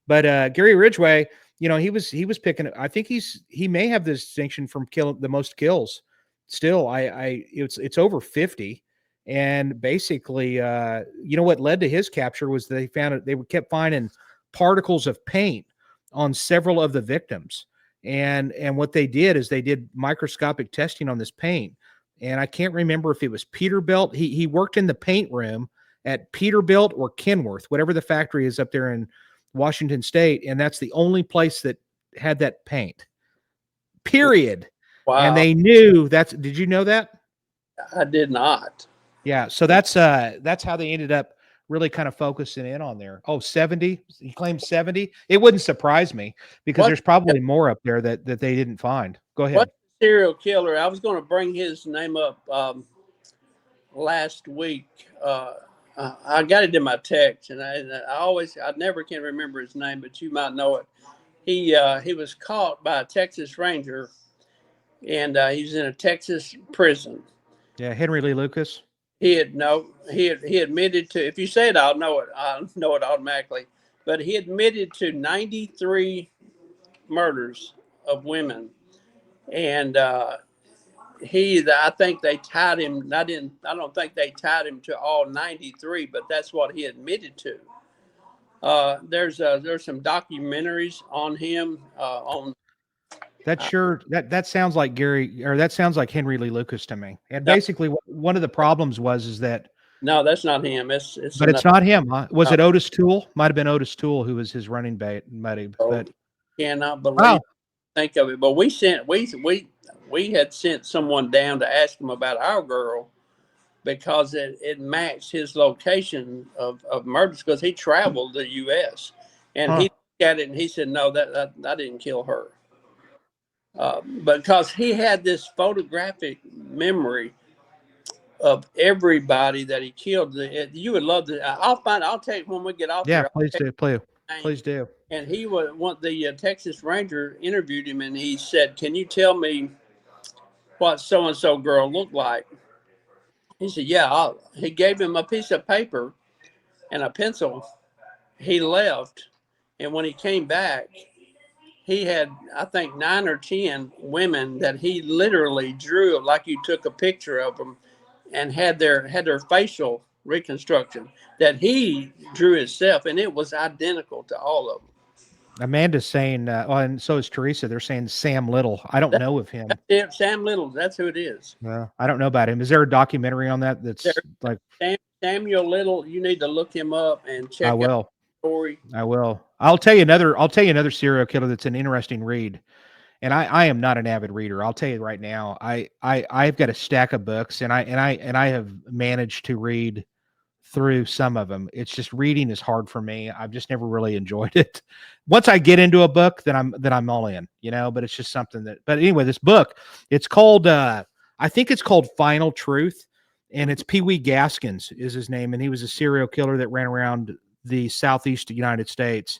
but Gary Ridgway, he was picking. I think he may have the distinction from killing the most kills. Still, it's over 50, and basically, what led to his capture was they kept finding particles of paint on several of the victims. And what they did is they did microscopic testing on this paint. and I can't remember if it was Peterbilt. He worked in the paint room at Peterbilt or Kenworth, whatever the factory is up there in Washington State, and that's the only place that had that paint. Period. And Wow. they knew that's. Did you know that? I did not. Yeah. So that's how they ended up really kind of focusing in on there. Oh, 70. He claimed 70. It wouldn't surprise me because What there's probably more up there that they didn't find. Go ahead. what serial killer? I was going to bring his name up last week. I got it in my text, and I never can remember his name, but you might know it. He was caught by a Texas Ranger, and he's in a Texas prison. Yeah, Henry Lee Lucas. He admitted to, if you say it, I'll know it automatically. But he admitted to 93 murders of women, and I think they tied him. I don't think they tied him to all 93, but that's what he admitted to. There's some documentaries on him on. That sounds like Gary, or that sounds like Henry Lee Lucas to me. And No, basically, one of the problems was is that, no, that's not him. It's but it's another. not him. Huh? Was No, it Otis Toole? Might have been Otis Toole who was his running buddy. But cannot believe wow, think of it. But we had sent someone down to ask him about our girl because it matched his location of murders because he traveled the U.S. and he huh? looked at it and he said, no, that I didn't kill her. Because he had this photographic memory of everybody that he killed. You would love to. I'll take when we get off Yeah, here. I'll please take do, please do. and he would want the Texas Ranger interviewed him, and he said, "Can you tell me what so and so girl looked like?" He said, "Yeah." He gave him a piece of paper and a pencil. He left, and when he came back, he had I think 9 or 10 women that he literally drew like you took a picture of them, and had their facial reconstruction that he drew himself, and it was identical to all of them. Amanda's saying, oh, and so is Teresa. They're saying Sam Little. I don't know of him. That's it, Sam Little. That's who it is. I don't know about him. Is there a documentary on that? That's like, Samuel Little, you need to look him up and I check out will. the story. I will. I'll tell you another serial killer that's an interesting read. And I am not an avid reader. I'll tell you right now. I've got a stack of books, and I have managed to read through some of them. It's just reading is hard for me. I've just never really enjoyed it. Once I get into a book, then I'm all in, but it's just something that, but anyway, this book, it's called, I think it's called Final Truth, and it's Pee Wee Gaskins is his name. And he was a serial killer that ran around the Southeast United States.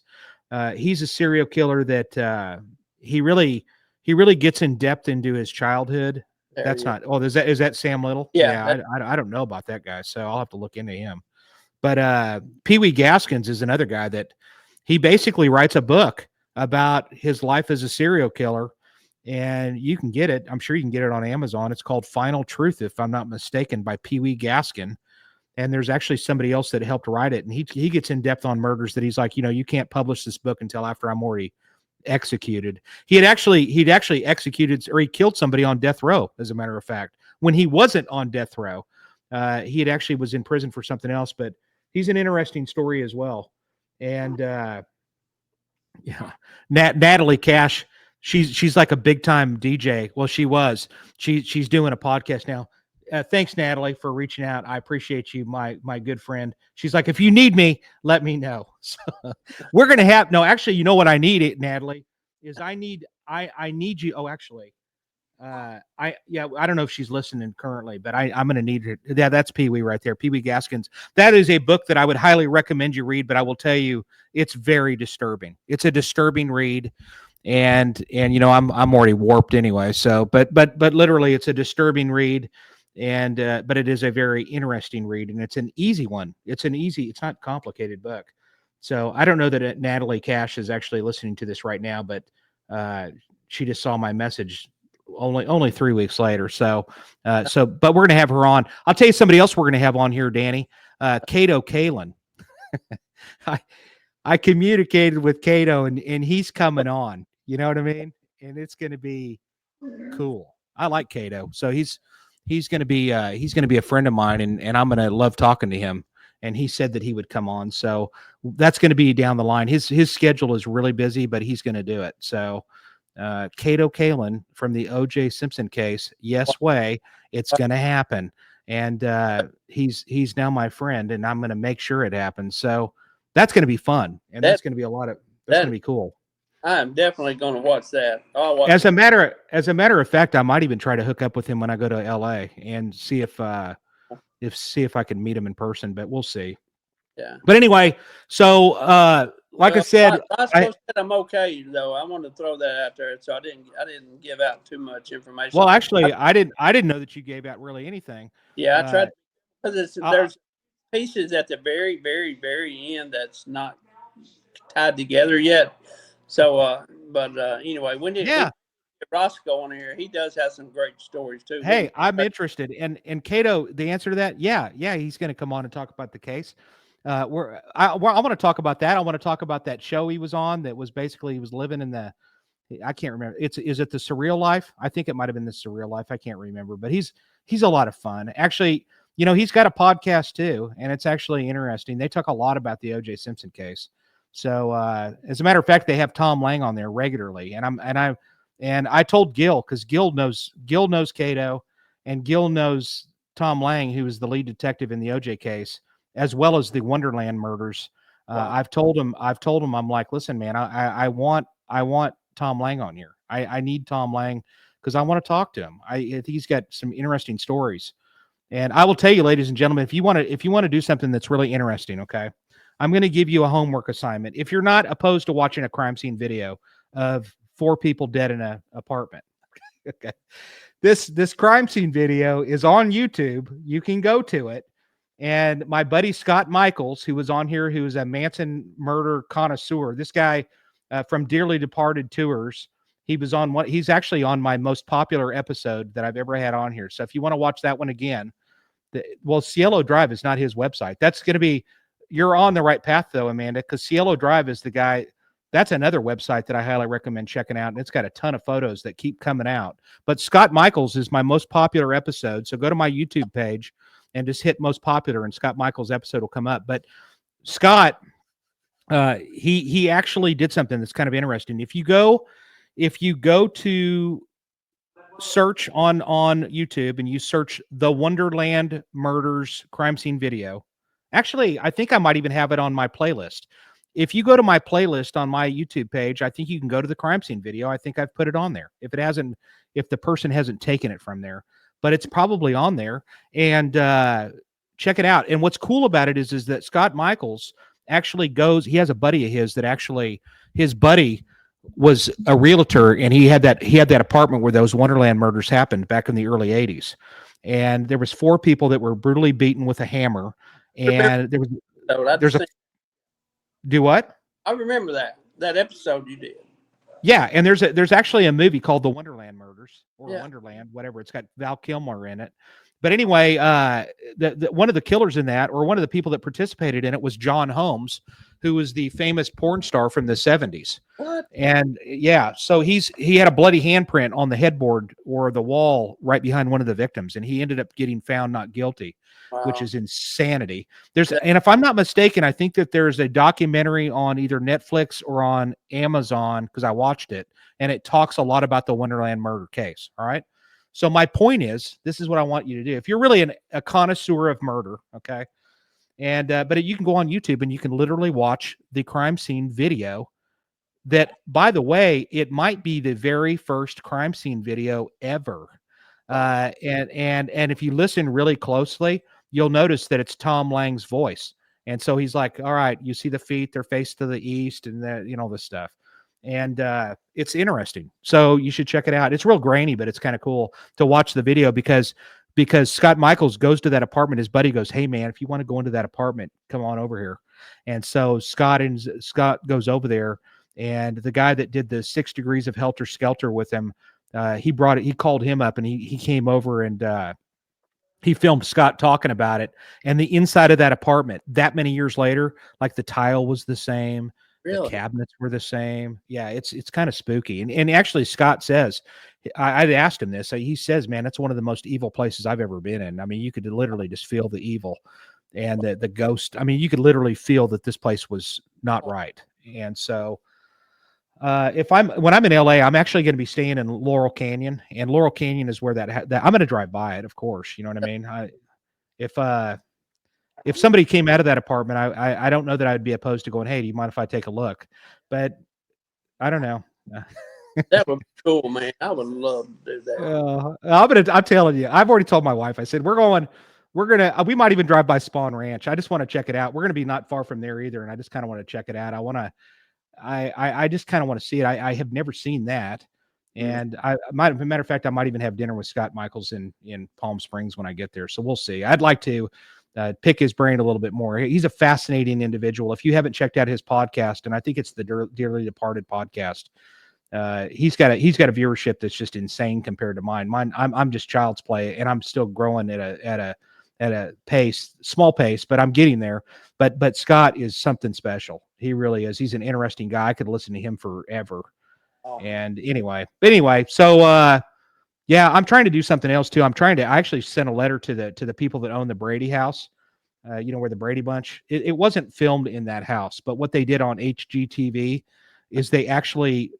He's a serial killer that, he really gets in depth into his childhood. There That's you not. Oh, is that Sam Little? Yeah, Yeah, I don't know about that guy, so I'll have to look into him. But Pee Wee Gaskins is another guy that he basically writes a book about his life as a serial killer, and you can get it. I'm sure you can get it on Amazon. It's called Final Truth, if I'm not mistaken, by Pee Wee Gaskin. And there's actually somebody else that helped write it, and he gets in depth on murders that he's like, you can't publish this book until after I'm already executed. He'd actually executed, or he killed somebody on death row, as a matter of fact, when he wasn't on death row. He had actually was in prison for something else, but he's an interesting story as well. And yeah, Natalie Cash, she's like a big time DJ. Well, she was. She's doing a podcast now. Thanks, Natalie, for reaching out. I appreciate you, my good friend. She's like, if you need me, let me know. So we're gonna have no. Actually, you know what I need, Natalie, is I need you. Oh, actually, I don't know if she's listening currently, but I'm gonna need her. Yeah, that's Pee Wee right there, Pee Wee Gaskins. That is a book that I would highly recommend you read, but I will tell you, it's very disturbing. It's a disturbing read. And I'm already warped anyway. So, but literally, it's a disturbing read, and but it is a very interesting read, and it's an easy one. It's not a complicated book. So I don't know that Natalie Cash is actually listening to this right now, but she just saw my message only 3 weeks later. So but we're gonna have her on. I'll tell you somebody else we're gonna have on here, Danny. Cato Kalin. I communicated with Cato, and he's coming on. You know what I mean? And it's going to be cool. I like Cato, so he's he's going to be a friend of mine, and I'm going to love talking to him. And he said that he would come on, so that's going to be down the line. His schedule is really busy, but he's going to do it. So, Cato Kalin from the O.J. Simpson case, yes way, it's going to happen, and he's now my friend, and I'm going to make sure it happens. So that's going to be fun, and that's going to be that's going to be cool. I'm definitely going to watch that. I'll watch As a matter of fact, I might even try to hook up with him when I go to LA and see if I can meet him in person, but we'll see. Yeah. But anyway, so like I said, I'm okay though. I want to throw that out there, so I didn't give out too much information. Well, actually, I didn't know that you gave out really anything. Yeah, I tried because there's pieces at the very, very, very end that's not tied together yet. So, but anyway, when Roscoe on here, he does have some great stories too. Hey, I'm interested. And Cato, the answer to that, yeah, he's going to come on and talk about the case. I want to talk about that. I want to talk about that show he was on that was basically he was living in the, I can't remember. Is it the Surreal Life? I think it might have been the Surreal Life. I can't remember, but he's a lot of fun. Actually, he's got a podcast too, and it's actually interesting. They talk a lot about the O.J. Simpson case. So, as a matter of fact, they have Tom Lang on there regularly, and I told Gil, because Gil knows Cato, and Gil knows Tom Lang, who is the lead detective in the O.J. case, as well as the Wonderland murders. Wow. I've told him, I'm like, listen, man, I want Tom Lang on here. I need Tom Lang because I want to talk to him. I think he's got some interesting stories. And I will tell you, ladies and gentlemen, if you want to do something that's really interesting, okay, I'm going to give you a homework assignment. If you're not opposed to watching a crime scene video of 4 people dead in an apartment, okay, this crime scene video is on YouTube. You can go to it. And my buddy Scott Michaels, who was on here, who is a Manson murder connoisseur, this guy from Dearly Departed Tours, he's actually on my most popular episode that I've ever had on here. So if you want to watch that one again, Cielo Drive is not his website. That's going to be, you're on the right path though, Amanda, because Cielo Drive is the guy. That's another website that I highly recommend checking out. And it's got a ton of photos that keep coming out. But Scott Michaels is my most popular episode. So go to my YouTube page and just hit most popular, and Scott Michaels' episode will come up. But Scott, he actually did something that's kind of interesting. If you go to search on YouTube and you search the Wonderland Murders crime scene video, actually, I think I might even have it on my playlist. If you go to my playlist on my YouTube page, I think you can go to the crime scene video. I think I've put it on there. If the person hasn't taken it from there, but it's probably on there, and check it out. And what's cool about it is that Scott Michaels actually he has a buddy of his that actually, his buddy was a realtor, and he had that apartment where those Wonderland murders happened back in the early 80s. And there was 4 people that were brutally beaten with a hammer. And do what? I remember that episode you did. Yeah, and there's actually a movie called The Wonderland Murders, or Wonderland, whatever. It's got Val Kilmer in it. But anyway, one of the killers in that, or one of the people that participated in it, was John Holmes, who was the famous porn star from the 70s. What? And yeah, so he had a bloody handprint on the headboard or the wall right behind one of the victims, and he ended up getting found not guilty. Wow. Which is insanity. And if I'm not mistaken, I think that there's a documentary on either Netflix or on Amazon, because I watched it, and it talks a lot about the Wonderland murder case. All right. So my point is, this is what I want you to do. If you're really a connoisseur of murder, okay, and but you can go on YouTube and you can literally watch the crime scene video. That, by the way, it might be the very first crime scene video ever. And if you listen really closely, you'll notice that it's Tom Lang's voice. And so he's like, all right, you see the feet, they're faced to the east, and this stuff. And it's interesting. So you should check it out. It's real grainy, but it's kind of cool to watch the video because Scott Michaels goes to that apartment. His buddy goes, hey man, if you want to go into that apartment, come on over here. And so Scott goes over there, and the guy that did the 6 degrees of Helter Skelter with him, he called him up, and he came over, and he filmed Scott talking about it. And the inside of that apartment, that many years later, like the tile was the same. Really? The cabinets were the same. Yeah, it's kind of spooky. And actually, Scott says I'd asked him this. He says, man, that's one of the most evil places I've ever been in. I mean, you could literally just feel the evil and the ghost. I mean, you could literally feel that this place was not right. And so when I'm in LA, I'm actually going to be staying in Laurel Canyon, and Laurel Canyon is where that I'm going to drive by it, of course. You know what I mean? If somebody came out of that apartment, I don't know that I'd be opposed to going, hey, do you mind if I take a look? But I don't know. That would be cool, man. I would love to do that. I'm telling you, I've already told my wife, I said, we might even drive by Spawn Ranch. I just want to check it out. We're going to be not far from there either. And I just kind of want to check it out. I just kind of want to see it. I have never seen that. And as a matter of fact, I might even have dinner with Scott Michaels in Palm Springs when I get there. So we'll see. I'd like to pick his brain a little bit more. He's a fascinating individual. If you haven't checked out his podcast, and I think it's the Dearly Departed podcast, he's got a viewership that's just insane compared to mine. I'm just child's play, and I'm still growing at a pace, small pace, but I'm getting there. But Scott is something special. He really is. He's an interesting guy. I could listen to him forever. And anyway, so yeah, I'm trying to do something else too. I actually sent a letter to the people that own the Brady house. Where the Brady Bunch. It wasn't filmed in that house, but what they did on HGTV is they actually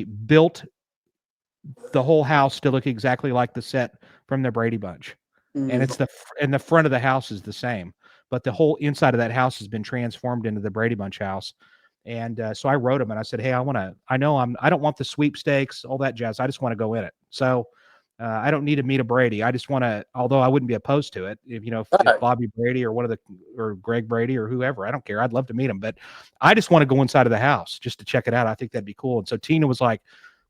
built the whole house to look exactly like the set from the Brady Bunch. And it's the front of the house is the same, but the whole inside of that house has been transformed into the Brady Bunch house. And so I wrote him and I said, hey, I don't want the sweepstakes, all that jazz. I just want to go in it. So I don't need to meet a Brady. I just want to, although I wouldn't be opposed to it, if Bobby Brady or Greg Brady or whoever, I don't care. I'd love to meet him, but I just want to go inside of the house just to check it out. I think that'd be cool. And so Tina was like,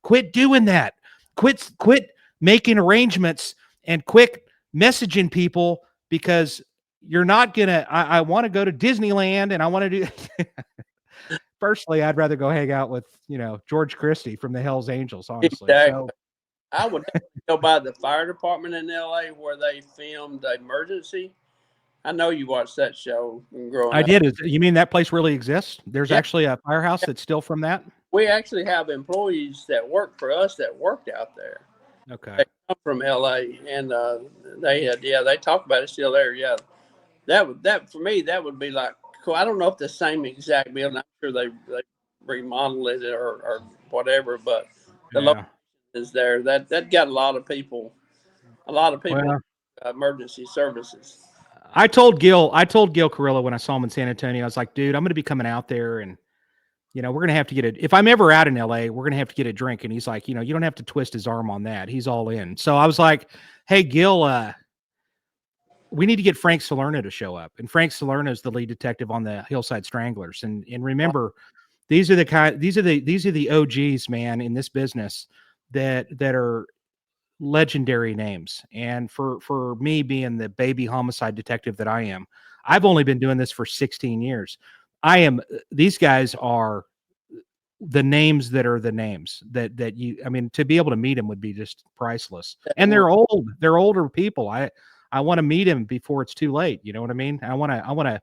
quit doing that. Quit making arrangements and quit messaging people, because you're not gonna. I want to go to Disneyland and I want to do. Personally, I'd rather go hang out with George Christie from the Hells Angels. Honestly, Exactly. so I would go by the fire department in LA where they filmed Emergency. I know you watched that show growing I up. did. You mean that place really exists? There's Yeah. actually a firehouse that's still from that. We actually have employees that work for us that worked out there. Okay. They come from LA, and they talk about it still there. Yeah, that for me that would be like cool. I don't know if the same exact building. I'm sure they remodeled it or whatever, but the location is there. That got a lot of people. Well, Emergency services. I told Gil Carrillo when I saw him in San Antonio, I was like, dude, I'm going to be coming out there, and we're going to have to if I'm ever out in LA, we're going to have to get a drink. And he's like, you don't have to twist his arm on that. He's all in. So I was like, hey, Gil, we need to get Frank Salerno to show up. And Frank Salerno is the lead detective on the Hillside Stranglers. And remember, these are the OGs, man, in this business that are legendary names. And for me being the baby homicide detective that I am, I've only been doing this for 16 years. These guys are the names that are the names that to be able to meet them would be just priceless. And they're older people. I want to meet him before it's too late. You know what I mean? I want to,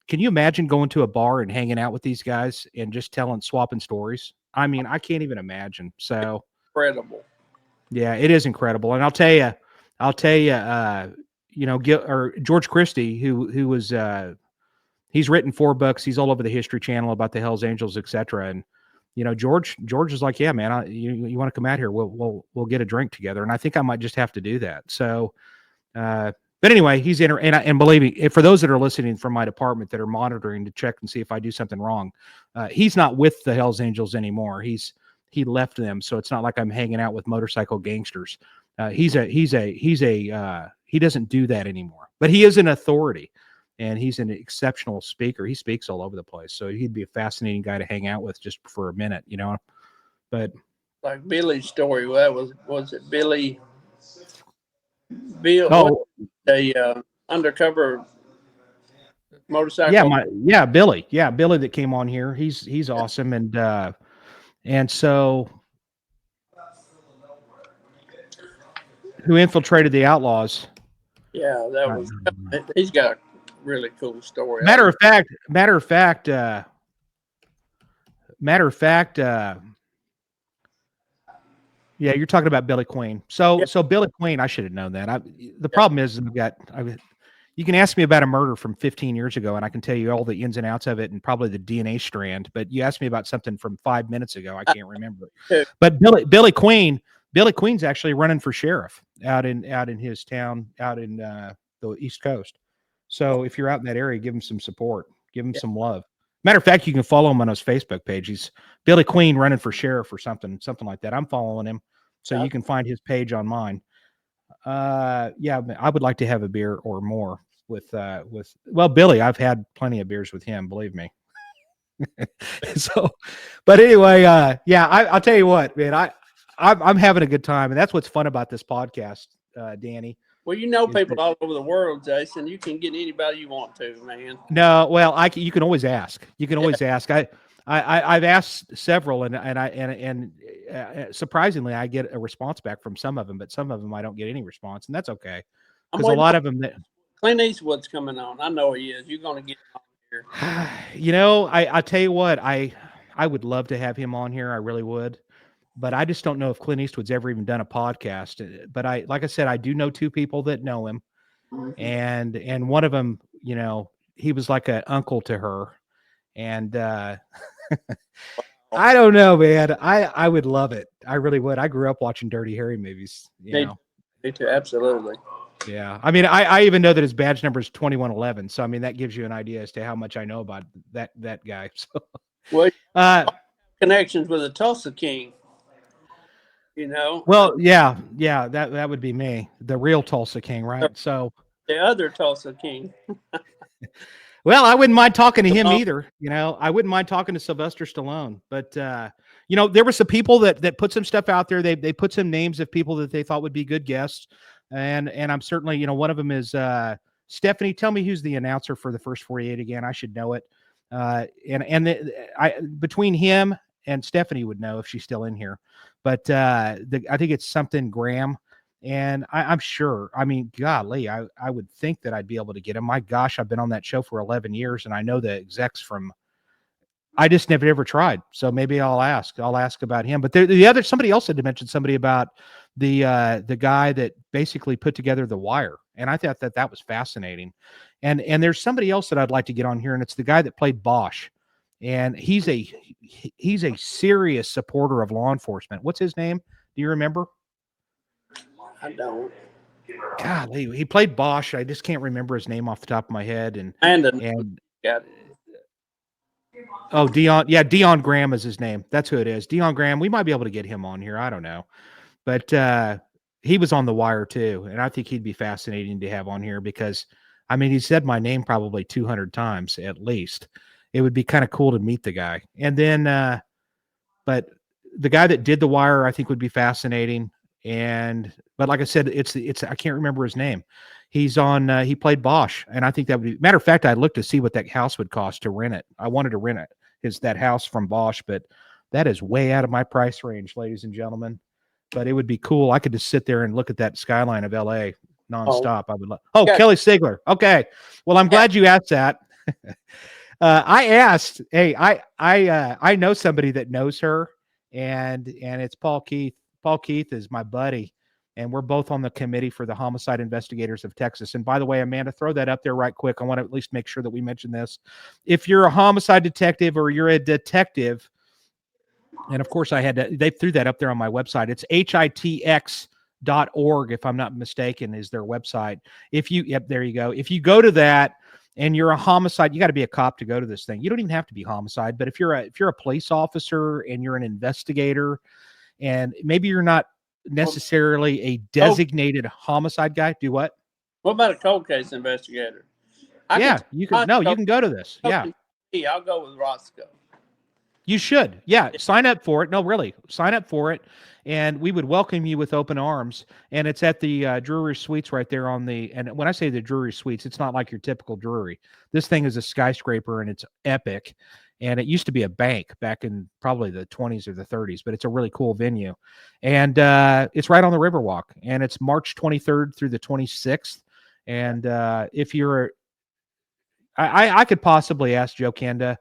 can you imagine going to a bar and hanging out with these guys and just swapping stories? I mean, I can't even imagine. So incredible. Yeah, it is incredible. And I'll tell you, George Christie, who was, he's written 4 books. He's all over the History Channel about the Hells Angels, etc. And George is like, yeah, man, you want to come out here? We'll get a drink together. And I think I might just have to do that. So, but anyway, he's in, and believe me, for those that are listening from my department that are monitoring to check and see if I do something wrong, he's not with the Hells Angels anymore. He left them, so it's not like I'm hanging out with motorcycle gangsters. He doesn't do that anymore. But he is an authority, and he's an exceptional speaker. He speaks all over the place, so he'd be a fascinating guy to hang out with just for a minute, But like Billy's story, was it Billy? Bill, oh, undercover motorcycle. Billy, Billy that came on here. He's awesome, and so who infiltrated the Outlaws? Yeah, he's got a really cool story. Matter of fact, Yeah, you're talking about Billy Queen. So Yeah. so Billy Queen, I should have known that. The problem is you can ask me about a murder from 15 years ago, and I can tell you all the ins and outs of it and probably the DNA strand. But you asked me about something from 5 minutes ago, I can't remember. But Billy Queen's actually running for sheriff out in his town, out in the East Coast. So if you're out in that area, give him some support, give him some love. Matter of fact, you can follow him on his Facebook page. He's Billy Queen running for sheriff or something like that. I'm following him, so you can find his page on mine. Yeah, I would like to have a beer or more with well, Billy. I've had plenty of beers with him, believe me. So, but anyway, yeah, I'll tell you what, man, I'm having a good time, and that's what's fun about this podcast, Danny. Well, you know Is people that, all over the world, Jason. You can get anybody you want to, man. no, well, you can always ask. You can Yeah. always ask. I've asked several, surprisingly, I get a response back from some of them, but some of them I don't get any response, and that's okay because a lot of them. Clint Eastwood's coming on. I know he is. You're going to get him on here. You know, I tell you what, I would love to have him on here. I really would, but I just don't know if Clint Eastwood's ever even done a podcast. But like I said, I do know two people that know him, and one of them, you know, he was like an uncle to her, and I don't know, man. I would love it. I really would. I grew up watching Dirty Harry movies. You know. Me too, absolutely. Yeah, I mean, I even know that his badge number is 2111. So I mean, that gives you an idea as to how much I know about that guy. So, well, connections with the Tulsa King. You know. Well, yeah, that would be me, the real Tulsa King, right? So the other Tulsa King. Well, I wouldn't mind talking to him either. You know, I wouldn't mind talking to Sylvester Stallone, but you know, there were some people that put some stuff out there. They put some names of people that they thought would be good guests, and I'm certainly, you know, one of them is Stephanie. Tell me who's the announcer for the first 48 again. I should know it. Between him and Stephanie would know if she's still in here, but I think it's something Graham. And I'm sure, I mean, golly, I would think that I'd be able to get him. My gosh, I've been on that show for 11 years and I know the execs I just never ever tried. So maybe I'll ask about him. But somebody else had mentioned somebody about the guy that basically put together The Wire. And I thought that was fascinating. And there's somebody else that I'd like to get on here, and it's the guy that played Bosch. And he's a serious supporter of law enforcement. What's his name? Do you remember? I don't. Golly, he played Bosch. I just can't remember his name off the top of my head. And got it. Oh, Dion Graham is his name. That's who it is. Dion Graham. We might be able to get him on here. I don't know, but he was on The Wire too, and I think he'd be fascinating to have on here because, I mean, he said my name probably 200 times at least. It would be kind of cool to meet the guy, and then, but the guy that did The Wire, I think, would be fascinating. But like I said, it's I can't remember his name. He's on. He played Bosch, and I think that would be. Matter of fact, I looked to see what that house would cost to rent it. I wanted to rent that house from Bosch, but that is way out of my price range, ladies and gentlemen. But it would be cool. I could just sit there and look at that skyline of LA nonstop. I would love. Oh, Kelly Sigler. Okay. Well, I'm glad you asked that. I asked. Hey, I know somebody that knows her, and it's Paul Keith. Paul Keith is my buddy, and we're both on the committee for the Homicide Investigators of Texas. And by the way, Amanda, throw that up there right quick. I want to at least make sure that we mention this. If you're a homicide detective or you're a detective, and of course they threw that up there on my website. It's hitx.org, if I'm not mistaken, is their website. There you go. If you go to that and you're a homicide, you got to be a cop to go to this thing. You don't even have to be homicide, but if you're a police officer and you're an investigator, and maybe you're not necessarily a designated homicide guy. Do what? What about a cold case investigator? You can go to this. Yeah. I'll go with Roscoe. You should. Yeah. Sign up for it. No, really. Sign up for it. And we would welcome you with open arms. And it's at the Drury Suites right there and when I say the Drury Suites, it's not like your typical Drury. This thing is a skyscraper and it's epic. And it used to be a bank back in probably the 20s or the 30s, but it's a really cool venue. And it's right on the Riverwalk. And it's March 23rd through the 26th. And if you're, I could possibly ask Joe Kenda,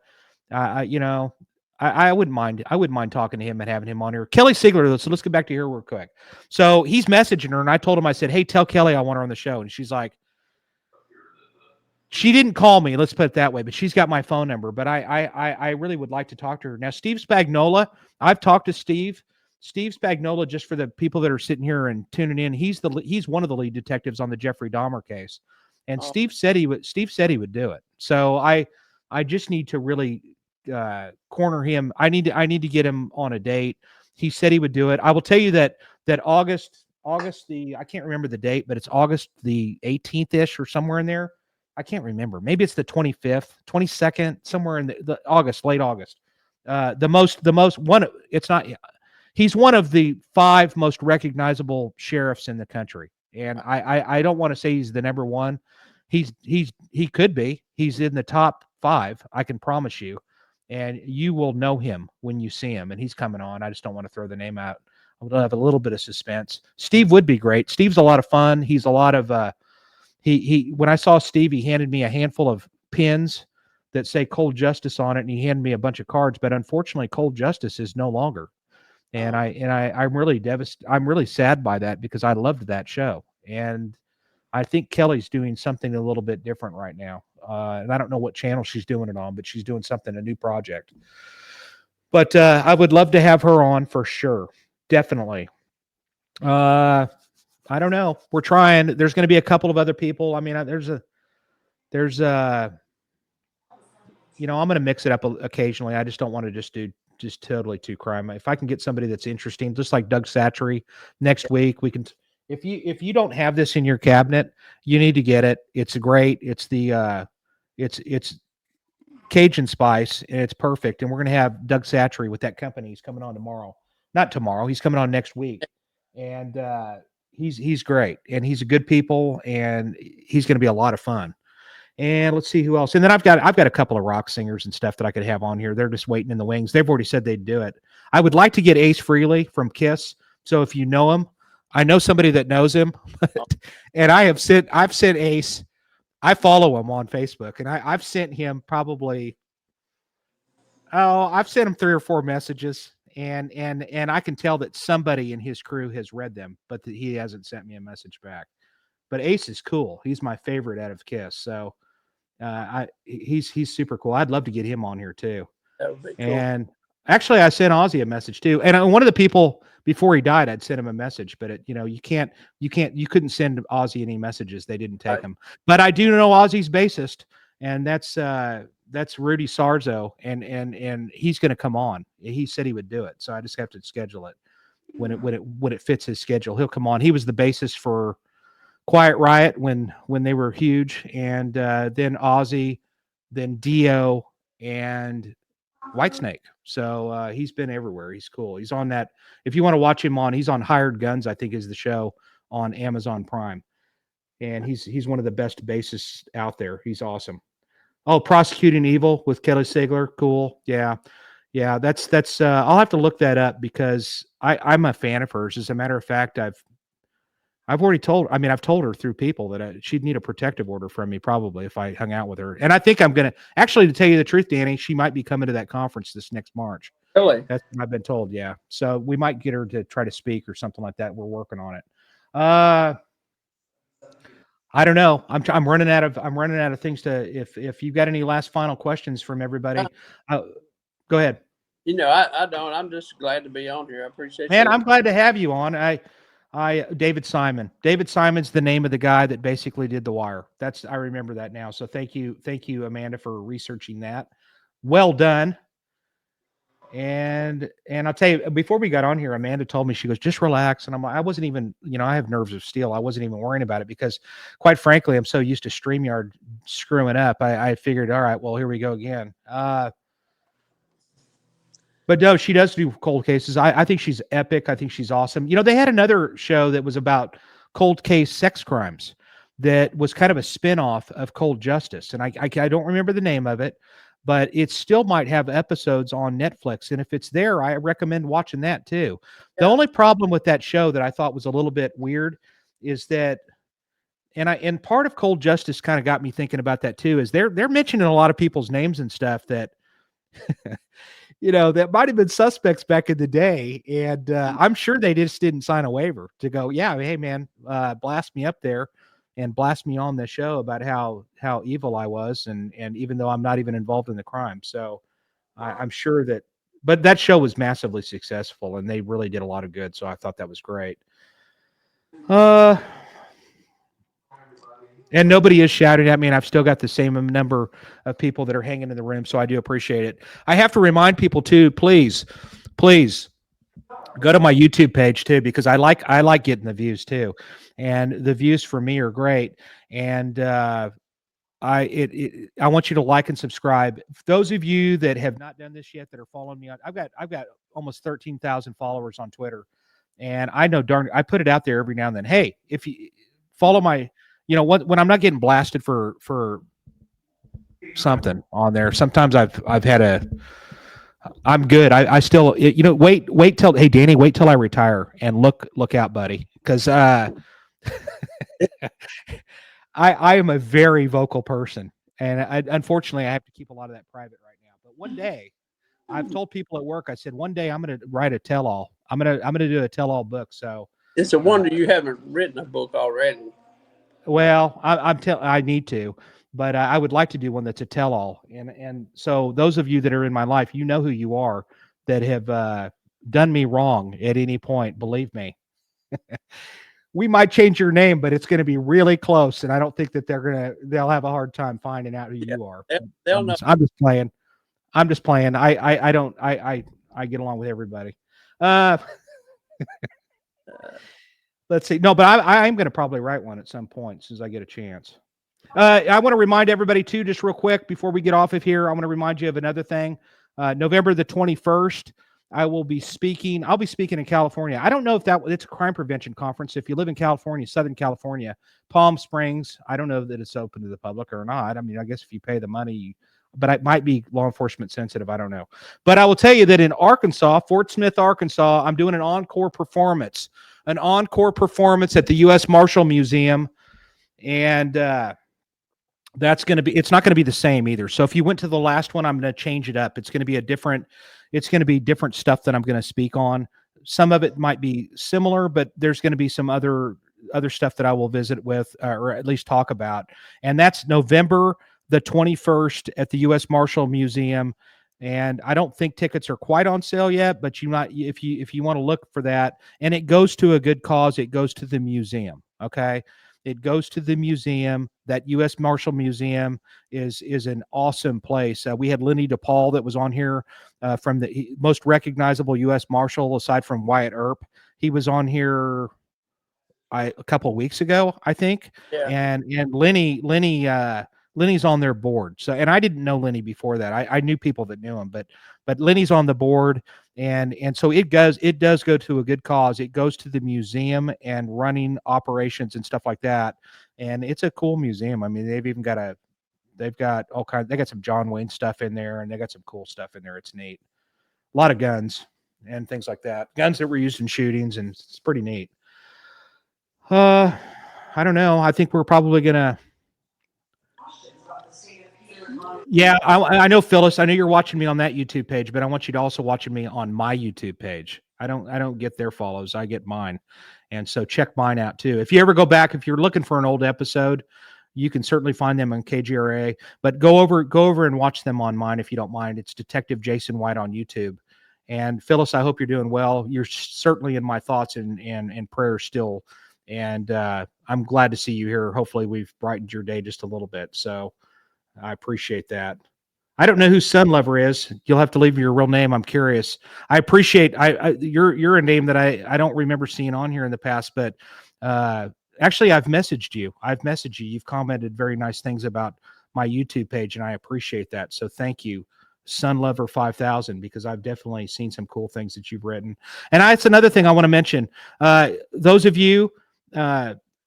you know, I wouldn't mind. I wouldn't mind talking to him and having him on here. Kelly Sigler. So let's get back to here real quick. So he's messaging her, and I told him, I said, "Hey, tell Kelly I want her on the show." And she's like, she didn't call me. Let's put it that way. But she's got my phone number. But I really would like to talk to her now. Steve Spagnola. I've talked to Steve. Steve Spagnola, just for the people that are sitting here and tuning in, he's one of the lead detectives on the Jeffrey Dahmer case, and Steve said he would. Steve said he would do it. So I just need to really corner him. I need to get him on a date. He said he would do it. I will tell you that August the, I can't remember the date, but it's August the 18th ish or somewhere in there. I can't remember. Maybe it's the 25th, 22nd, somewhere in the August, late August. The most one. It's not. He's one of the 5 most recognizable sheriffs in the country, and I don't want to say he's the number one. He could be. He's in the top 5. I can promise you, and you will know him when you see him. And he's coming on. I just don't want to throw the name out. I'll have a little bit of suspense. Steve would be great. Steve's a lot of fun. He's a lot of he. When I saw Steve, he handed me a handful of pins that say Cold Justice on it, and he handed me a bunch of cards. But unfortunately, Cold Justice is no longer. And I'm really devastated. I'm really sad by that because I loved that show. And I think Kelly's doing something a little bit different right now. And I don't know what channel she's doing it on, but she's doing something, a new project. But I would love to have her on for sure. Definitely. I don't know. We're trying. There's going to be a couple of other people. I mean, there's I'm going to mix it up occasionally. I just don't want to just do totally true crime. If I can get somebody that's interesting, just like Doug Satchery next week, we can. If you don't have this in your cabinet, you need to get it. It's great. It's the it's Cajun spice, and it's perfect. And we're gonna have Doug Satchery with that company. He's coming on tomorrow. Not tomorrow. He's coming on next week, and he's great, and he's a good people, and he's going to be a lot of fun. And let's see who else. And then I've got a couple of rock singers and stuff that I could have on here. They're just waiting in the wings. They've already said they'd do it. I would like to get Ace Frehley from Kiss. So if you know him, I know somebody that knows him, and I've sent Ace. I follow him on Facebook, and I've sent him I've sent him 3 or 4 messages, and I can tell that somebody in his crew has read them, but he hasn't sent me a message back. But Ace is cool. He's my favorite out of Kiss. So he's super cool. I'd love to get him on here too. That would be cool. And actually, I sent Ozzy a message too. And one of the people before he died, I'd sent him a message, but you couldn't send Ozzy any messages. They didn't take them. But I do know Ozzy's bassist, and that's Rudy Sarzo, and he's going to come on. He said he would do it, so I just have to schedule it when it fits his schedule. He'll come on. He was the bassist for Quiet Riot when they were huge, and then Ozzy, then Dio, and Whitesnake. So he's been everywhere. He's cool. He's on that. If you want to watch him on, he's on Hired Guns, I think is the show on Amazon Prime, and he's one of the best bassists out there. He's awesome. Oh, Prosecuting Evil with Kelly Sigler, cool. Yeah. That's. I'll have to look that up because I'm a fan of hers. As a matter of fact, I've told her through people that she'd need a protective order from me probably if I hung out with her. And I think I'm going to actually, to tell you the truth, Danny, she might be coming to that conference this next March. Really? That's what I've been told. Yeah. So we might get her to try to speak or something like that. We're working on it. I don't know. I'm running out of things to, if you've got any last final questions from everybody, go ahead. I don't. I'm just glad to be on here. I appreciate Man, you. I'm glad to have you on. David Simon. David Simon's the name of the guy that basically did The Wire. I remember that now. So thank you, Amanda, for researching that. Well done. And I'll tell you, before we got on here, Amanda told me, she goes, just relax. And I wasn't even, I have nerves of steel. I wasn't even worrying about it because, quite frankly, I'm so used to StreamYard screwing up. I figured, all right, well, here we go again. But no, she does do cold cases. I think she's epic. I think she's awesome. They had another show that was about cold case sex crimes that was kind of a spinoff of Cold Justice. And I don't remember the name of it, but it still might have episodes on Netflix. And if it's there, I recommend watching that too. Yeah. The only problem with that show that I thought was a little bit weird is that, and part of Cold Justice kind of got me thinking about that too, is they're mentioning a lot of people's names and stuff that that might have been suspects back in the day. And I'm sure they just didn't sign a waiver to go, yeah, hey, man, blast me up there and blast me on the show about how evil I was. And even though I'm not even involved in the crime. So I'm sure that, but that show was massively successful and they really did a lot of good. So I thought that was great. And nobody is shouting at me, and I've still got the same number of people that are hanging in the room, so I do appreciate it. I have to remind people too, please go to my YouTube page too, because I like getting the views too, and the views for me are great. And I want you to like and subscribe. For those of you that have not done this yet, that are following me on, I've got almost 13,000 followers on Twitter, and I know I put it out there every now and then. Hey, if you follow my, when I'm not getting blasted for something on there, sometimes I've had I'm good. I still, wait till, hey Danny, wait till I retire and look out, buddy, because I am a very vocal person, and unfortunately, I have to keep a lot of that private right now. But one day, I've told people at work, I said, one day I'm going to write a tell-all. I'm going to do a tell-all book. So It's a wonder you haven't written a book already. well, I need to, but I would like to do one that's a tell-all. And so those of you that are in my life, you know who you are, that have done me wrong at any point. Believe me. We might change your name, but it's going to be really close. And I don't think that they'll have a hard time finding out who you are. They'll know. I'm just playing. I don't, I get along with everybody. Let's see. No, but I'm going to probably write one at some point as I get a chance. I want to remind everybody too, just real quick before we get off of here, I want to remind you of another thing. November the 21st, I'll be speaking in California. I don't know if it's a crime prevention conference. If you live in California, Southern California, Palm Springs, I don't know that it's open to the public or not. I mean, I guess if you pay the money, but it might be law enforcement sensitive. I don't know. But I will tell you that in Arkansas, Fort Smith, Arkansas, I'm doing an encore performance at the U.S. Marshal Museum. And it's not going to be the same either. So if you went to the last one, I'm going to change it up. It's going to be different stuff that I'm going to speak on. Some of it might be similar, but there's going to be some other stuff that I will visit with, or at least talk about. And that's November the 21st at the U.S. Marshal Museum. And I don't think tickets are quite on sale yet, but if you want to look for that, and it goes to a good cause, it goes to the museum. Okay. It goes to the museum. That U.S. Marshal Museum is an awesome place. We had Lenny DePaul that was on here from the most recognizable U.S. Marshal aside from Wyatt Earp. He was on here a couple of weeks ago, I think. Yeah. And Lenny's on their board. So, and I didn't know Lenny before that. I knew people that knew him, but Lenny's on the board. And so it does go to a good cause. It goes to the museum and running operations and stuff like that. And it's a cool museum. I mean, they've got all kinds, they got some John Wayne stuff in there, and they got some cool stuff in there. It's neat. A lot of guns and things like that. Guns that were used in shootings, and it's pretty neat. I don't know. I think we're probably gonna. Yeah, I know, Phyllis. I know you're watching me on that YouTube page, but I want you to also watching me on my YouTube page. I don't get their follows. I get mine. And so check mine out too. If you ever go back, if you're looking for an old episode, you can certainly find them on KGRA, but go over and watch them on mine if you don't mind. It's Detective Jason White on YouTube. And Phyllis, I hope you're doing well. You're certainly in my thoughts and prayers still. And I'm glad to see you here. Hopefully we've brightened your day just a little bit. So I appreciate that. I don't know who Sunlover is. You'll have to leave your real name. I'm curious. I appreciate you're a name that I don't remember seeing on here in the past, but actually I've messaged you. You've commented very nice things about my YouTube page, and I appreciate that. So thank you, Sunlover 5000, because I've definitely seen some cool things that you've written. And it's another thing I want to mention. Those of you,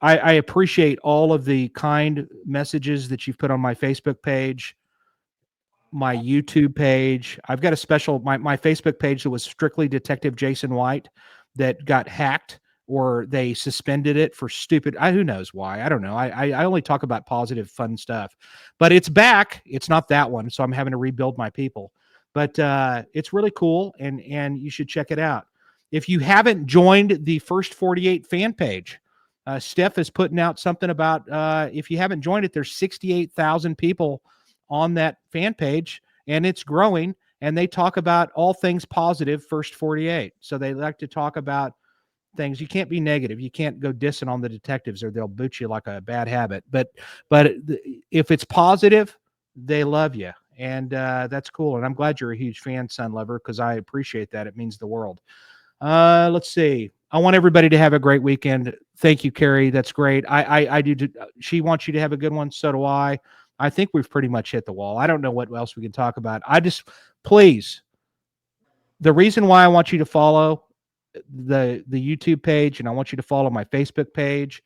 I appreciate all of the kind messages that you've put on my Facebook page, my YouTube page. I've got a special, my Facebook page that was strictly Detective Jason White that got hacked, or they suspended it for stupid, who knows why. I don't know. I only talk about positive, fun stuff, but it's back. It's not that one. So I'm having to rebuild my people. but it's really cool, and you should check it out. If you haven't joined the First 48 fan page, Steph is putting out something about if you haven't joined it, there's 68,000 people on that fan page, and it's growing. And they talk about all things positive, First 48. So they like to talk about things. You can't be negative. You can't go dissing on the detectives, or they'll boot you like a bad habit. But if it's positive, they love you, and that's cool. And I'm glad you're a huge fan, Sun Lover, because I appreciate that. It means the world. Let's see. I want everybody to have a great weekend. Thank you, Carrie. That's great. I do. She wants you to have a good one. So do I. I think we've pretty much hit the wall. I don't know what else we can talk about. Please, the reason why I want you to follow the YouTube page, and I want you to follow my Facebook page,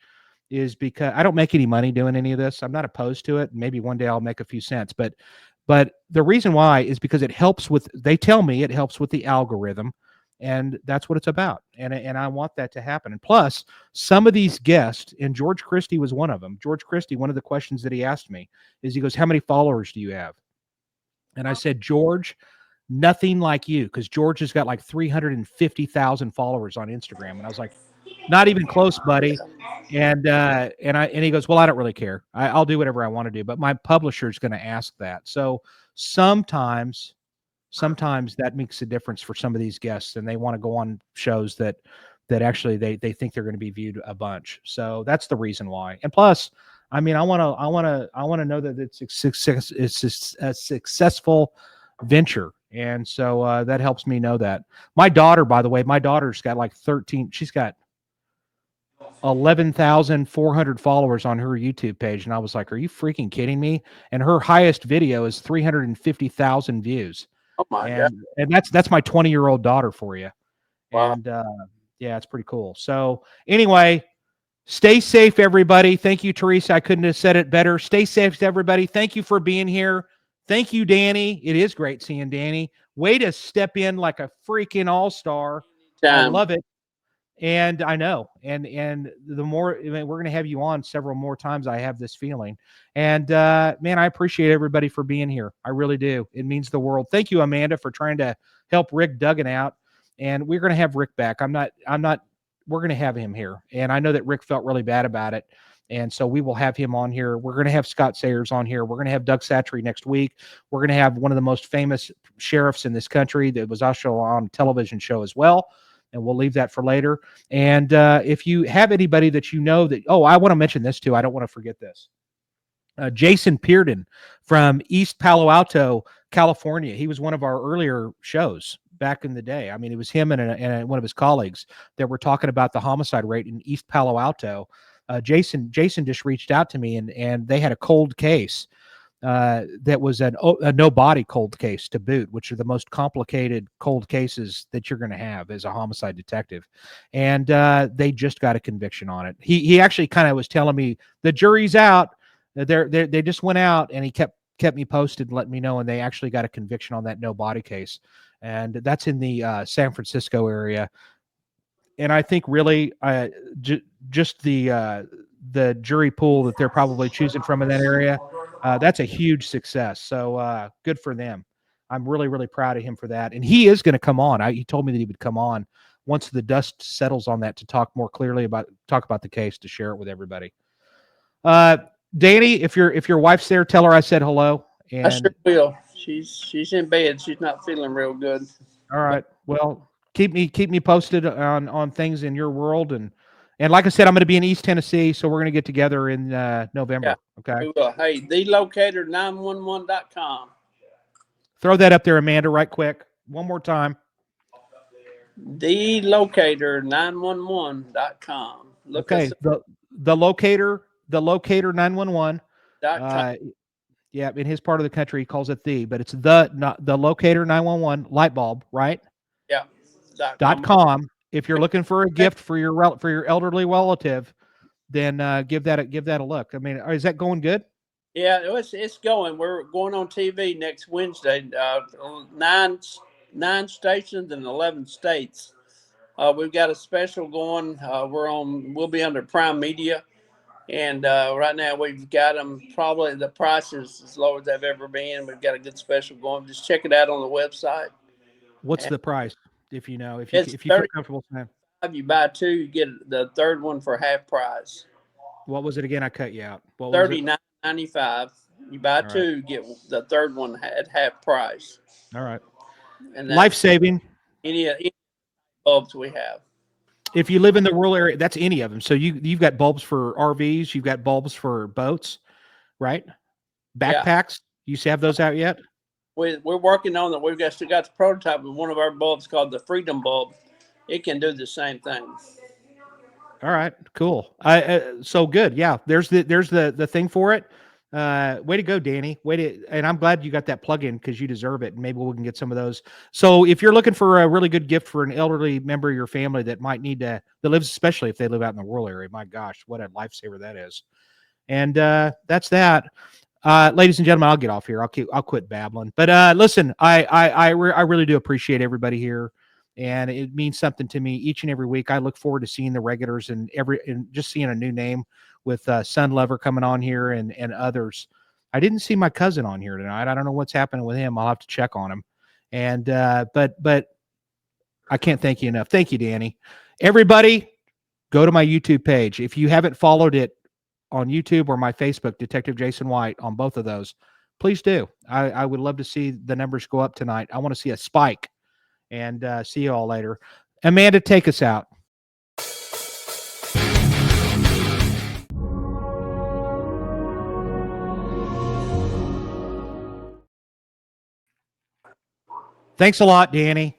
is because I don't make any money doing any of this. I'm not opposed to it. Maybe one day I'll make a few cents, but the reason why is because it helps with, they tell me it helps with the algorithm, and that's what it's about. And I want that to happen. And plus, some of these guests, and George Christie was one of them. George Christie, one of the questions that he asked me is, he goes, "How many followers do you have?" And I said, "George, nothing like you," because George has got like 350,000 followers on Instagram. And I was like, "Not even close, buddy." And he goes, "Well, I don't really care. I'll do whatever I want to do, but my publisher is going to ask that." So sometimes that makes a difference for some of these guests, and they want to go on shows that actually they think they're going to be viewed a bunch. So that's the reason why. And plus, I mean, I want to know that it's a successful venture. And so that helps me know that. My daughter, by the way, my daughter's got like 13. She's got 11,400 followers on her YouTube page. And I was like, "Are you freaking kidding me?" And her highest video is 350,000 views. Oh my God! And that's my 20-year-old daughter for you. Wow. And yeah, it's pretty cool. So anyway, stay safe, everybody. Thank you, Teresa. I couldn't have said it better. Stay safe, everybody. Thank you for being here. Thank you, Danny. It is great seeing Danny. Way to step in like a freaking all-star. I love it. And I know, and the more, I mean, we're going to have you on several more times. I have this feeling, and man, I appreciate everybody for being here. I really do. It means the world. Thank you, Amanda, for trying to help Rick Duggan out. And we're going to have Rick back. I'm not. We're going to have him here, and I know that Rick felt really bad about it, and so we will have him on here. We're going to have Scott Sayers on here. We're going to have Doug Satchery next week. We're going to have one of the most famous sheriffs in this country that was also on a television show as well. And we'll leave that for later. And if you have anybody that you know that, oh, I want to mention this too. I don't want to forget this. Jason Pearden from East Palo Alto, California. He was one of our earlier shows back in the day. I mean, it was him and one of his colleagues that were talking about the homicide rate in East Palo Alto. Jason just reached out to me, and they had a cold case. That was a no body cold case to boot, which are the most complicated cold cases that you're going to have as a homicide detective. And they just got a conviction on it. He actually kind of was telling me the jury's out. They just went out, and he kept me posted and let me know. And they actually got a conviction on that no body case. And that's in the San Francisco area. And I think really just the jury pool that they're probably choosing from in that area, that's a huge success. So good for them. I'm really, really proud of him for that. And he is going to come on. He told me that he would come on once the dust settles on that to talk more clearly talk about the case, to share it with everybody. Danny, if your wife's there, tell her I said hello. And I sure will. She's in bed. She's not feeling real good. All right. Well, keep me posted on things in your world, and like I said, I'm going to be in East Tennessee, so we're going to get together in November. Yeah, okay. We will. Hey, thelocator911.com. Throw that up there, Amanda, right quick. One more time. Thelocator911.com. Look okay. The locator 911. Yeah, in his part of the country, he calls it but it's the locator 911 light bulb, right? Yeah. .com. If you're looking for a gift for your elderly relative, then give that a look. I mean, is that going good? Yeah, it's going. We're going on TV next Wednesday. 9 stations in 11 states. We've got a special going. We'll be under Prime Media. And right now we've got them probably the price is as low as they've ever been. We've got a good special going. Just check it out on the website. What's And the price? If you know, it's if you feel 35. comfortable saying. You buy two, you get the third one for half price. What was it again? I cut you out. What was it? $39.95. You buy All right. two, get the third one at half price. All right. And Life that's saving. any bulbs we have. If you live in the rural area, that's any of them. So you've got bulbs for RVs, you've got bulbs for boats, right? Yeah. Backpacks. You have those out yet? We're working on that. We've got still got the prototype of one of our bulbs called the Freedom bulb. It can do the same thing. All right, cool. So good. Yeah, there's the thing for it. Way to go, Danny. And I'm glad you got that plug-in because you deserve it. And maybe we can get some of those. So if you're looking for a really good gift for an elderly member of your family that might need that lives, especially if they live out in the rural area, my gosh, what a lifesaver that is. And that's that. Ladies and gentlemen, I'll get off here. I'll quit babbling. But listen, I really do appreciate everybody here, and it means something to me each and every week. I look forward to seeing the regulars and just seeing a new name with Sun Lover coming on here and others. I didn't see my cousin on here tonight. I don't know what's happening with him. I'll have to check on him. And but I can't thank you enough. Thank you, Danny. Everybody, go to my YouTube page if you haven't followed it on YouTube or my Facebook, Detective Jason White, on both of those. Please do. I would love to see the numbers go up tonight. I want to see a spike. And see you all later. Amanda, take us out. Thanks a lot, Danny.